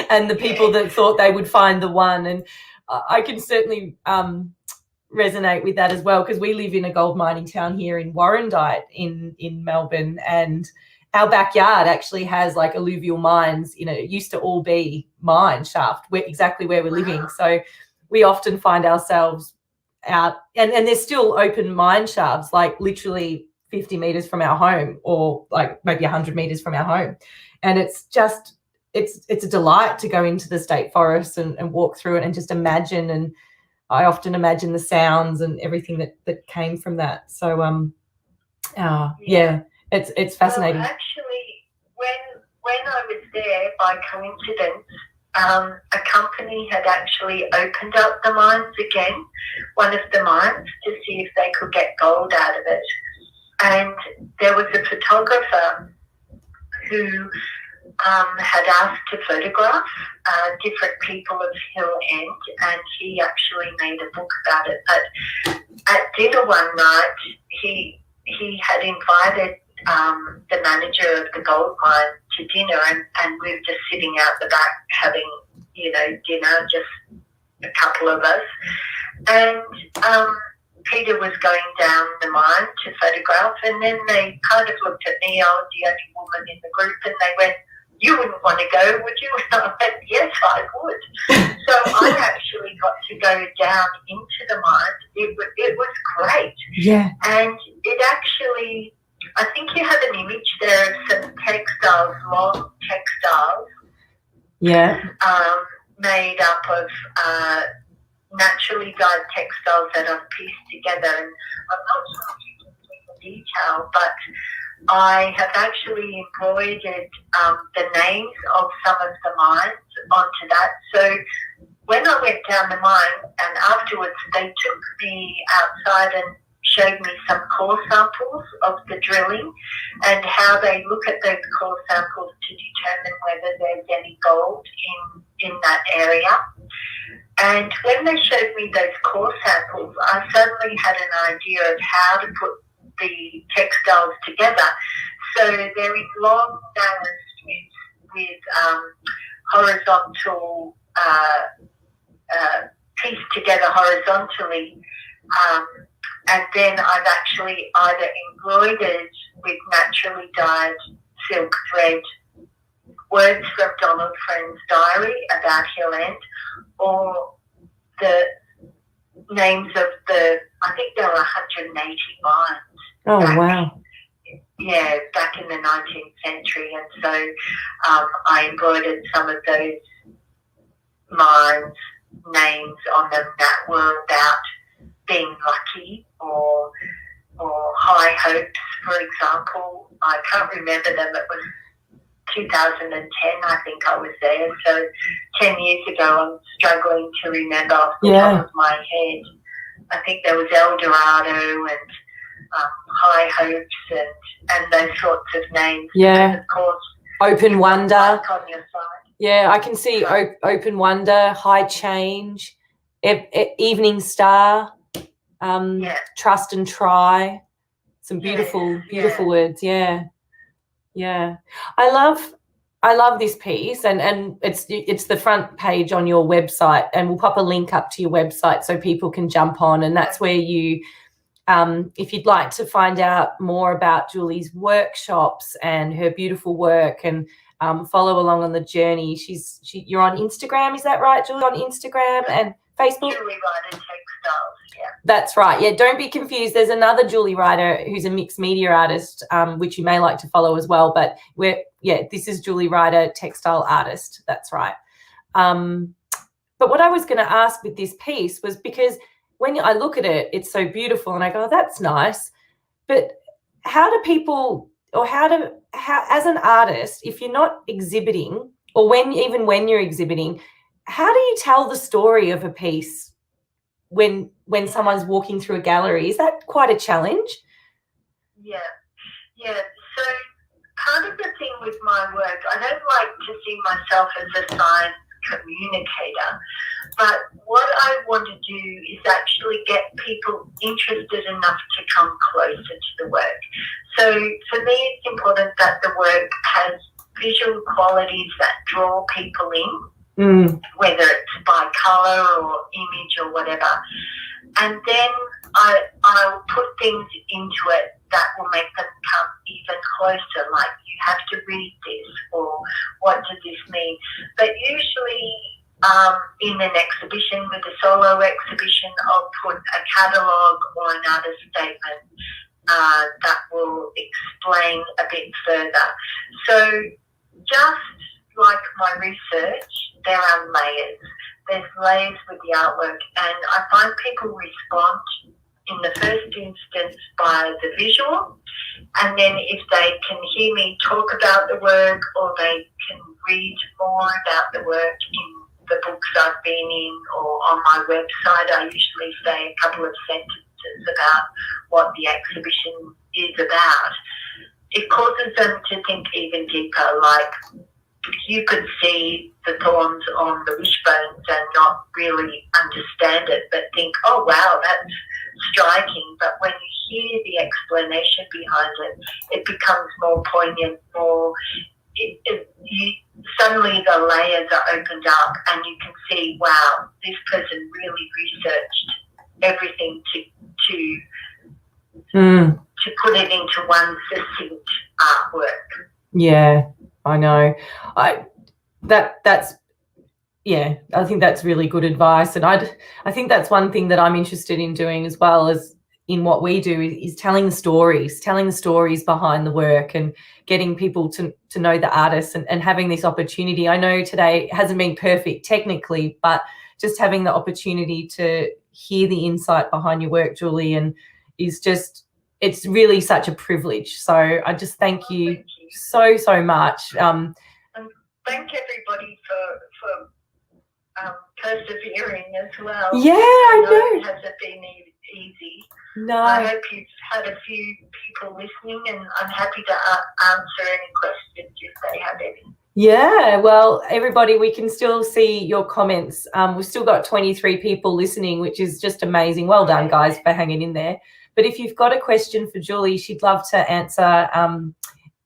and the people that thought they would find the one. And I can certainly resonate with that as well, because we live in a gold mining town here in Warrandyte in Melbourne, and our backyard actually has like alluvial mines. It used to all be mine shaft, exactly where we're living. So we often find ourselves out, and there's still open mine shafts, like literally 50 meters from our home, or like maybe 100 meters from our home. And it's just, it's a delight to go into the state forest and walk through it and just imagine. And I often imagine the sounds and everything that came from that. So, it's fascinating. Well, actually, when I was there, by coincidence, a company had actually opened up the mines again, one of the mines, to see if they could get gold out of it. And there was a photographer who had asked to photograph different people of Hill End, and he actually made a book about it. But at dinner one night, he had invited the manager of the gold mine to dinner, and we were just sitting out the back having, dinner, just a couple of us. And Peter was going down the mine to photograph, and then they kind of looked at me. I was the only woman in the group, and they went, "You wouldn't want to go, would you?" And I went, "Yes, I would." So I actually got to go down into the mine. It was great. Yeah. And it actually, I think you have an image there of some textiles, long textiles. Yeah. Made up of naturally dyed textiles that I've pieced together. And I'm not sure if you can see the detail, but I have actually embroidered the names of some of the mines onto that. So when I went down the mine, and afterwards they took me outside and showed me some core samples of the drilling and how they look at those core samples to determine whether there's any gold in that area. And when they showed me those core samples, I suddenly had an idea of how to put the textiles together. So there is long, narrow strips with horizontal, pieced together horizontally. And then I've actually either embroidered with naturally dyed silk thread words from Donald Friend's diary about Hill End, or the names of I think there were 180 mines. Oh, wow. Yeah, back in the 19th century. And so I embroidered some of those mines' names on them that were about being lucky or high hopes, for example. I can't remember them. It was 2010, I think I was there. So 10 years ago, I'm struggling to remember off the top of my head. I think there was El Dorado and High Hopes and those sorts of names. Yeah. And of course, Open Wonder. On your side. Yeah, I can see Open Wonder, High Change, Evening Star, Trust and Try. Some beautiful words. Yeah. I love this piece, and it's the front page on your website, and we'll pop a link up to your website so people can jump on, and that's where you, if you'd like to find out more about Julie's workshops and her beautiful work, and follow along on the journey. You're on Instagram, is that right, Julie? On Instagram and Facebook? Julie Ryder Textiles, yeah. That's right. Yeah, don't be confused. There's another Julie Ryder who's a mixed media artist, which you may like to follow as well. But this is Julie Ryder, textile artist. That's right. But what I was going to ask with this piece was, because when I look at it, it's so beautiful, and I go, oh, that's nice. But how do people, or how as an artist, if you're not exhibiting, or even when you're exhibiting, how do you tell the story of a piece when someone's walking through a gallery? Is that quite a challenge? Yeah. So part of the thing with my work, I don't like to see myself as a science communicator, but what I want to do is actually get people interested enough to come closer to the work. So for me, it's important that the work has visual qualities that draw people in. whether it's by colour or image or whatever. And then I'll put things into it that will make them come even closer, like you have to read this, or what does this mean? But usually in an exhibition, with a solo exhibition, I'll put a catalogue or an artist statement that will explain a bit further. So just like my research, there are layers. There's layers with the artwork, and I find people respond in the first instance by the visual, and then if they can hear me talk about the work, or they can read more about the work in the books I've been in or on my website, I usually say a couple of sentences about what the exhibition is about. It causes them to think even deeper, like you could see the thorns on the wishbones and not really understand it, but think, oh wow, that's striking. But when you hear the explanation behind it, it becomes more poignant, more suddenly the layers are opened up and you can see, wow, this person really researched everything to put it into one succinct artwork. Yeah, I know. I think that's really good advice, and I think that's one thing that I'm interested in doing as well as in what we do is telling the stories behind the work and getting people to know the artists and having this opportunity. I know today hasn't been perfect technically, but just having the opportunity to hear the insight behind your work, Julie, and it's really such a privilege. So I just thank you so much. And thank everybody for persevering as well. Yeah, I know. It hasn't been easy. No. I hope you've had a few people listening, and I'm happy to answer any questions if they have any. Yeah, well, everybody, we can still see your comments. We've still got 23 people listening, which is just amazing. Well done, guys, for hanging in there. But if you've got a question for Julie, she'd love to answer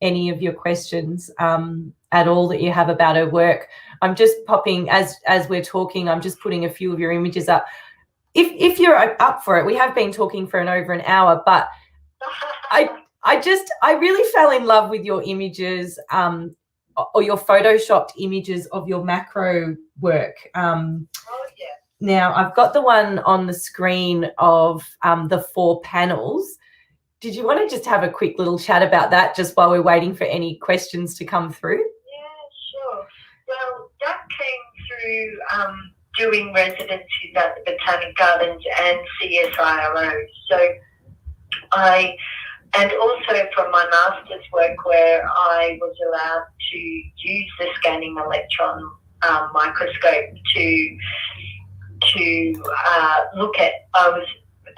any of your questions at all that you have about her work. I'm just popping, as we're talking, I'm just putting a few of your images up. If you're up for it, we have been talking for over an hour, but I really fell in love with your images, or your photoshopped images of your macro work. Now, I've got the one on the screen of the 4 panels. Did you want to just have a quick little chat about that just while we're waiting for any questions to come through? Yeah, sure. Well, that came through doing residencies at the Botanic Gardens and CSIRO. So and also from my master's work, where I was allowed to use the scanning electron microscope to look at, I was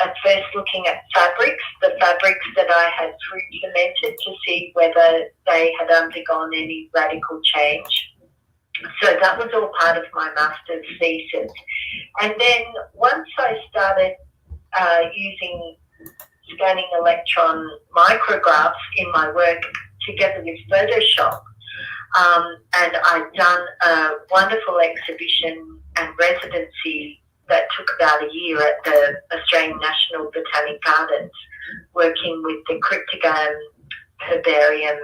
at first looking at the fabrics that I had fruit fermented, to see whether they had undergone any radical change. So that was all part of my master's thesis. And then once I started using scanning electron micrographs in my work together with Photoshop, and I'd done a wonderful exhibition and residency that took about a year at the Australian National Botanic Gardens, working with the Cryptogram Herbarium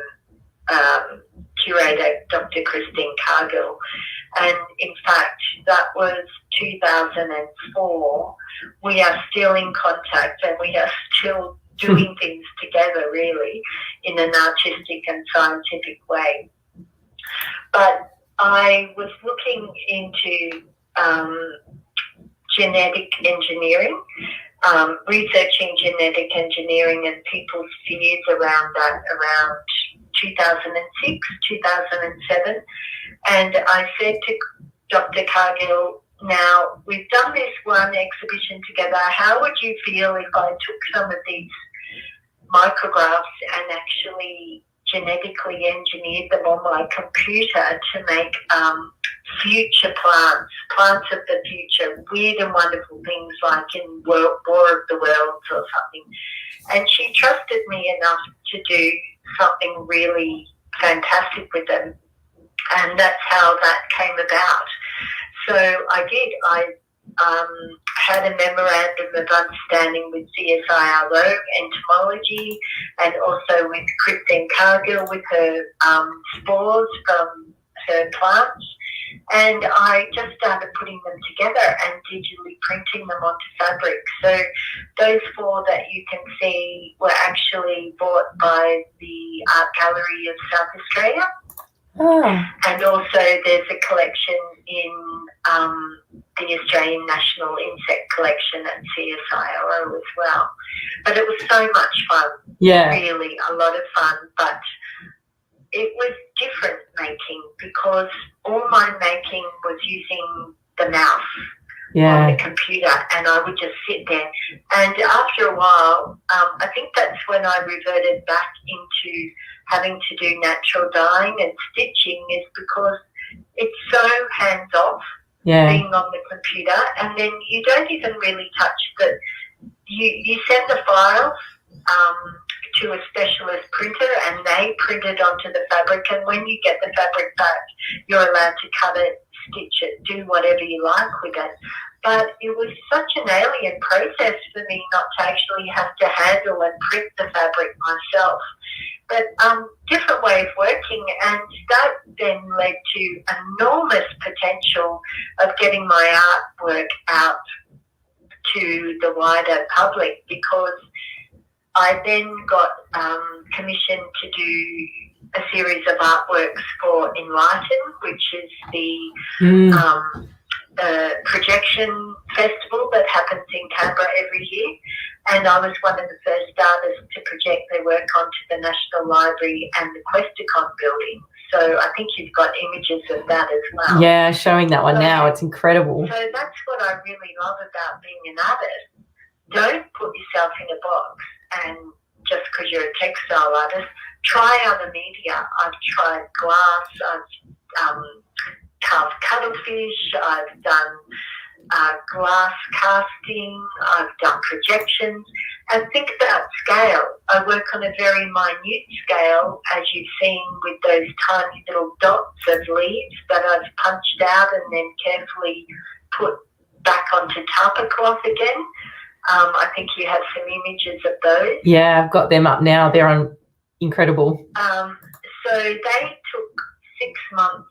curator, Dr. Christine Cargill. And in fact, that was 2004. We are still in contact, and we are still doing things together, really, in an artistic and scientific way. But I was looking into genetic engineering, researching genetic engineering and people's fears around that around 2006, 2007. And I said to Dr. Cargill, now, we've done this one exhibition together. How would you feel if I took some of these micrographs and actually genetically engineered them on my computer to make future plants of the future, weird and wonderful things like in War of the Worlds or something. And she trusted me enough to do something really fantastic with them. And that's how that came about. So I did. I had a memorandum of understanding with CSIRO entomology, and also with Christine Cargill with her spores from her plants. And I just started putting them together and digitally printing them onto fabric. So those 4 that you can see were actually bought by the Art Gallery of South Australia. Oh. And also there's a collection in the Australian National Insect Collection at CSIRO as well. But it was so much fun. Yeah. Really a lot of fun. But it was different making because all my making was using the mouse on the computer, and I would just sit there. And after a while, I think that's when I reverted back into having to do natural dyeing and stitching, is because it's so hands-off being on the computer, and then you don't even really touch the, you send the files to a specialist printer and they print it onto the fabric, and when you get the fabric back, you're allowed to cut it, stitch it, do whatever you like with it. But it was such an alien process for me not to actually have to handle and print the fabric myself. But different way of working, and that then led to enormous potential of getting my artwork out to the wider public, because I then got commissioned to do a series of artworks for Enlighten, which is the projection festival that happens in Canberra every year. And I was one of the first artists to project their work onto the National Library and the Questacon building. So I think you've got images of that as well. Yeah, showing that one now. It's incredible. So that's what I really love about being an artist. Don't put yourself in a box, and just because you're a textile artist, try other media. I've tried glass, I've carved cuttlefish, I've done glass casting, I've done projections. And think about scale. I work on a very minute scale, as you've seen with those tiny little dots of leaves that I've punched out and then carefully put back onto tapa cloth again. I think you have some images of those. Yeah, I've got them up now. They're incredible. So they took 6 months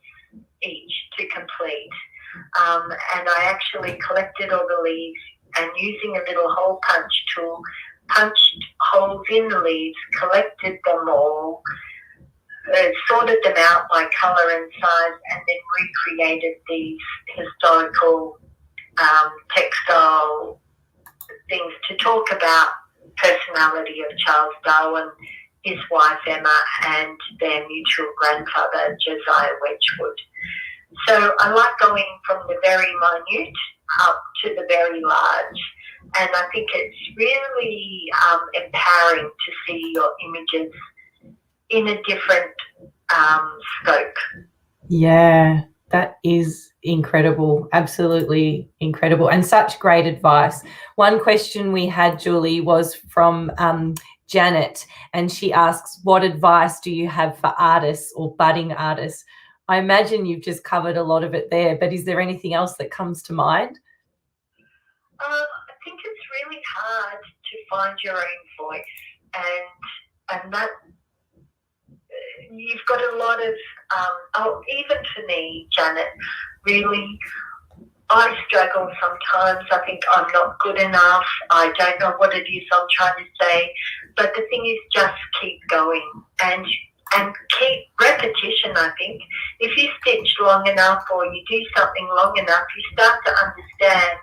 each to complete. And I actually collected all the leaves and, using a little hole punch tool, punched holes in the leaves, collected them all, sorted them out by colour and size, and then recreated these historical textile things to talk about personality of Charles Darwin, his wife Emma, and their mutual grandfather Josiah Wedgwood. So I like going from the very minute up to the very large, and I think it's really empowering to see your images in a different scope. Yeah, that is incredible. Absolutely incredible, and such great advice. One question we had, Julie, was from Janet, and she asks, what advice do you have for artists or budding artists? I imagine you've just covered a lot of it there, but is there anything else that comes to mind? I think it's really hard to find your own voice, and that you've got a lot of, even for me, Janet, really, I struggle sometimes. I think I'm not good enough. I don't know what it is I'm trying to say. But the thing is, just keep going and keep repetition, I think. If you stitch long enough or you do something long enough, you start to understand,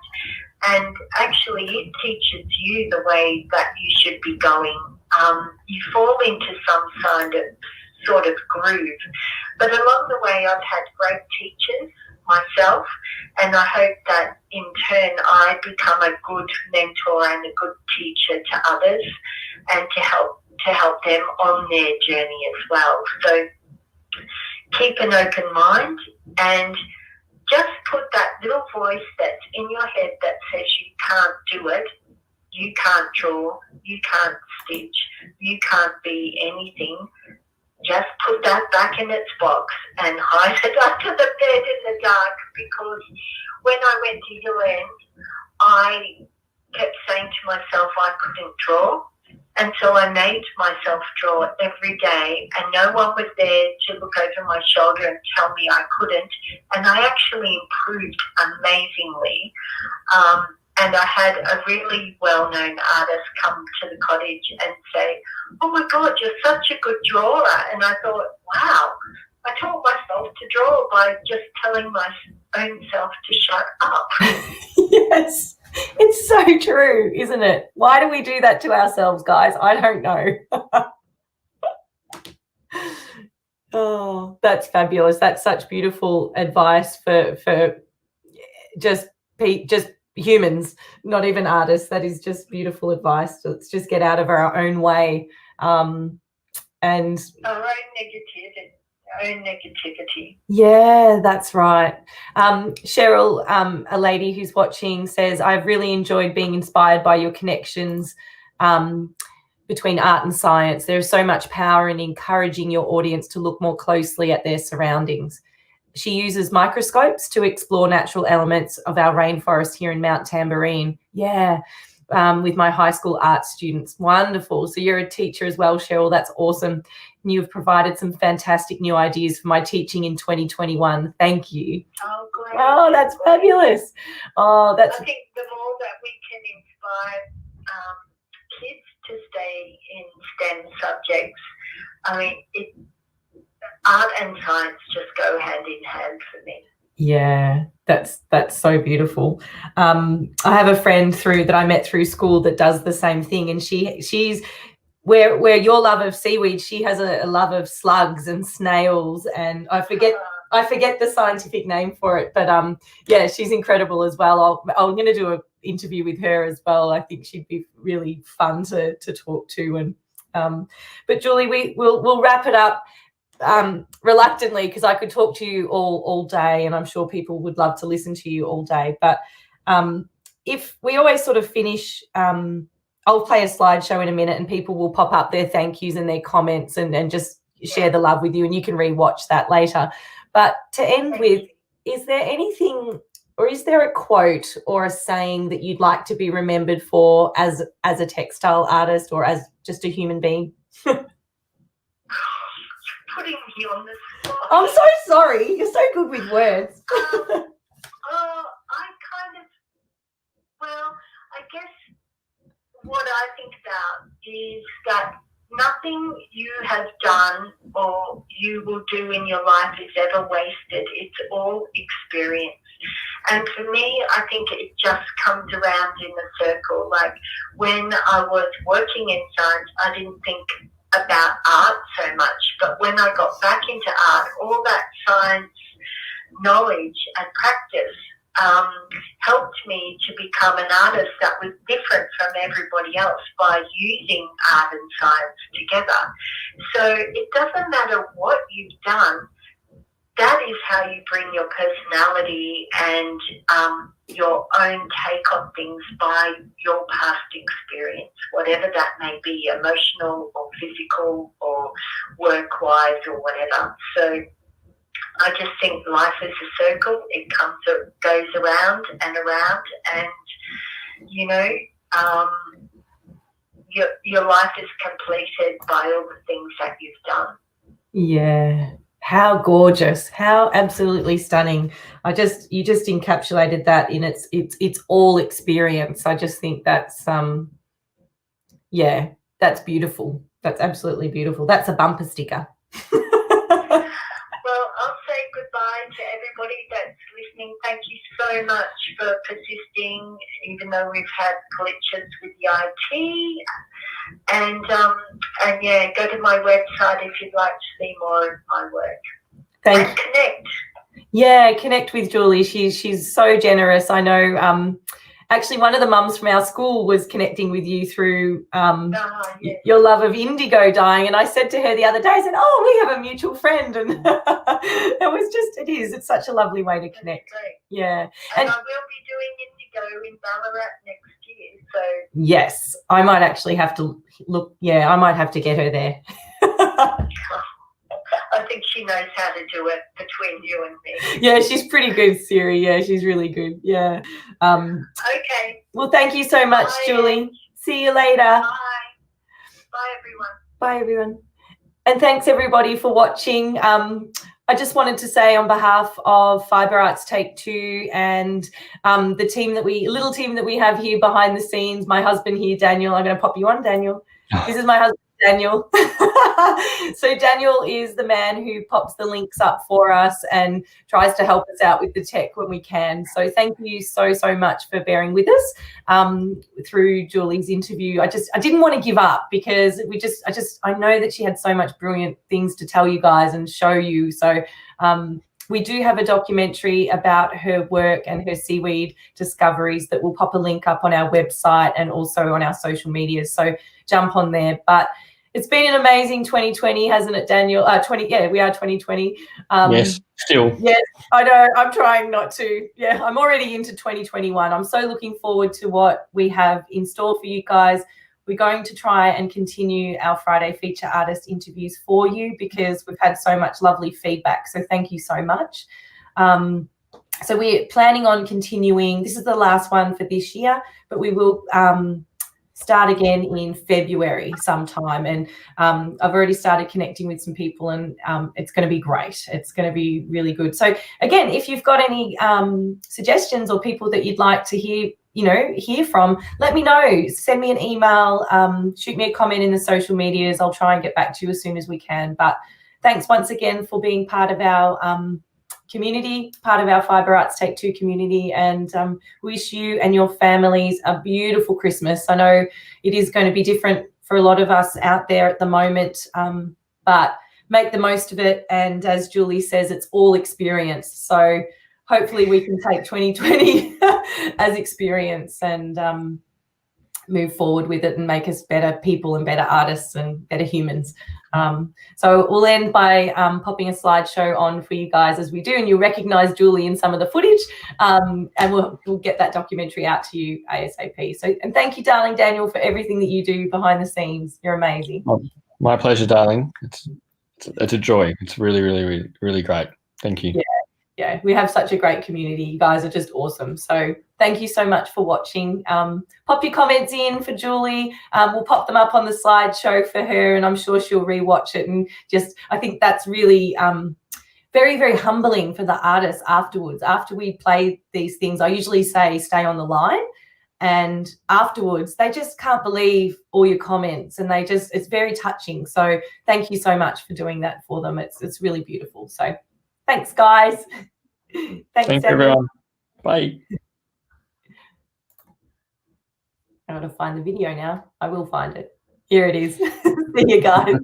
and actually it teaches you the way that you should be going. You fall into some sort of groove. But along the way, I've had great teachers myself, and I hope that in turn I become a good mentor and a good teacher to others, and to help them on their journey as well. So keep an open mind, and just put that little voice that's in your head that says you can't do it, you can't draw, you can't stitch, you can't be anything. just put that back in its box and hide it under the bed in the dark, because when I went to UN, I kept saying to myself I couldn't draw. And so I made myself draw every day, and no one was there to look over my shoulder and tell me I couldn't. And I actually improved amazingly. And I had a really well-known artist come to the cottage and say, "Oh my God, you're such a good drawer." And I thought, wow, I taught myself to draw by just telling my own self to shut up. Yes, it's so true, isn't it? Why do we do that to ourselves, guys? I don't know. Oh, that's fabulous. That's such beautiful advice for just humans, not even artists. That is just beautiful advice. Let's just get out of our own way, and Our own negativity. Yeah, that's right. Cheryl, a lady who's watching, says, "I've really enjoyed being inspired by your connections between art and science. There's so much power in encouraging your audience to look more closely at their surroundings." She uses microscopes to explore natural elements of our rainforest here in Mount Tamborine. Yeah, with my high school art students. Wonderful. So you're a teacher as well, Cheryl. That's awesome. And you've provided some fantastic new ideas for my teaching in 2021. Thank you. Oh, great. Oh, that's fabulous. Oh, I think the more that we can inspire kids to stay in STEM subjects, I mean, art and science just go hand in hand for me. Yeah, that's so beautiful. I have a friend that I met through school that does the same thing, and she's where your love of seaweed, she has a love of slugs and snails, and I forget the scientific name for it, but yeah, she's incredible as well. I'm going to do an interview with her as well. I think she'd be really fun to talk to. And but Julie, we'll wrap it up reluctantly, because I could talk to you all day, and I'm sure people would love to listen to you all day. But if we always sort of finish, I'll play a slideshow in a minute, and people will pop up their thank yous and their comments and just share the love with you, and you can rewatch that later. But to end with, is there anything, or is there a quote or a saying that you'd like to be remembered for as a textile artist or as just a human being? Putting me on the spot. I'm so sorry. You're so good with words. I guess what I think about is that nothing you have done or you will do in your life is ever wasted. It's all experience. And for me, I think it just comes around in a circle. Like when I was working in science, I didn't think about art so much, but when I got back into art, all that science knowledge and practice helped me to become an artist that was different from everybody else by using art and science together. So it doesn't matter what you've done, that is how you bring your personality and your own take on things by your past experience, whatever that may be, emotional or physical or work-wise or whatever. So I just think life is a circle. It goes around and around, and you know, your life is completed by all the things that you've done. Yeah. How gorgeous! How absolutely stunning! You just encapsulated that in it's all experience. I just think that's that's beautiful. That's absolutely beautiful. That's a bumper sticker. Well, I'll say goodbye to everybody that's listening. Thank you so much for persisting, even though we've had glitches with the IT. And yeah, go to my website if you'd like to see more of my work. And connect. Yeah, connect with Julie. She's so generous. I know. Actually, one of the mums from our school was connecting with you through your love of indigo dyeing, and I said to her the other day, I said, "Oh, we have a mutual friend," and it's such a lovely way to connect. Great. Yeah, and I will be doing indigo in Ballarat next year. So yes, I might actually have to look. Yeah, I might have to get her there. I think she knows how to do it between you and me. Yeah, she's pretty good, Siri. Yeah, she's really good. Yeah. Okay. Well, thank you so much, Bye. Julie. See you later. Bye. Bye, everyone. Bye, everyone. And thanks, everybody, for watching. I just wanted to say on behalf of Fibre Arts Take Two and the team little team that we have here behind the scenes, my husband here, Daniel. I'm going to pop you on, Daniel. This is my husband, Daniel. So Daniel is the man who pops the links up for us and tries to help us out with the tech when we can. So thank you so much for bearing with us through Julie's interview. I didn't want to give up because I know that she had so much brilliant things to tell you guys and show you. So we do have a documentary about her work and her seaweed discoveries that will pop a link up on our website and also on our social media. So jump on there. But it's been an amazing 2020, hasn't it, Daniel? We are 2020. Yes, still. Yes, I know. I'm trying not to. Yeah, I'm already into 2021. I'm so looking forward to what we have in store for you guys. We're going to try and continue our Friday feature artist interviews for you because we've had so much lovely feedback. So thank you so much. So we're planning on continuing. This is the last one for this year, but we will start again in February sometime. And I've already started connecting with some people and it's going to be great. It's going to be really good. So again, if you've got any suggestions or people that you'd like to hear from, let me know. Send me an email, shoot me a comment in the social medias. I'll try and get back to you as soon as we can. But thanks once again for being part of our community, part of our Fibre Arts Take Two community, and wish you and your families a beautiful Christmas. I know it is going to be different for a lot of us out there at the moment, but make the most of it. And as Julie says, it's all experience. So hopefully we can take 2020 as experience and move forward with it and make us better people and better artists and better humans. So we'll end by popping a slideshow on for you guys as we do, and you'll recognise Julie in some of the footage, and we'll get that documentary out to you ASAP. So, and thank you, darling Daniel, for everything that you do behind the scenes. You're amazing. My pleasure, darling. It's a joy. It's really great. Thank you. Yeah, we have such a great community. You guys are just awesome. So thank you so much for watching. Pop your comments in for Julie. We'll pop them up on the slideshow for her, and I'm sure she'll rewatch it. And I think that's really very humbling for the artists afterwards. After we play these things, I usually say stay on the line. And afterwards, they just can't believe all your comments, and it's very touching. So thank you so much for doing that for them. It's really beautiful. So thanks, guys. Thanks everyone. Bye. I want to find the video now. I will find it. Here it is. See you guys.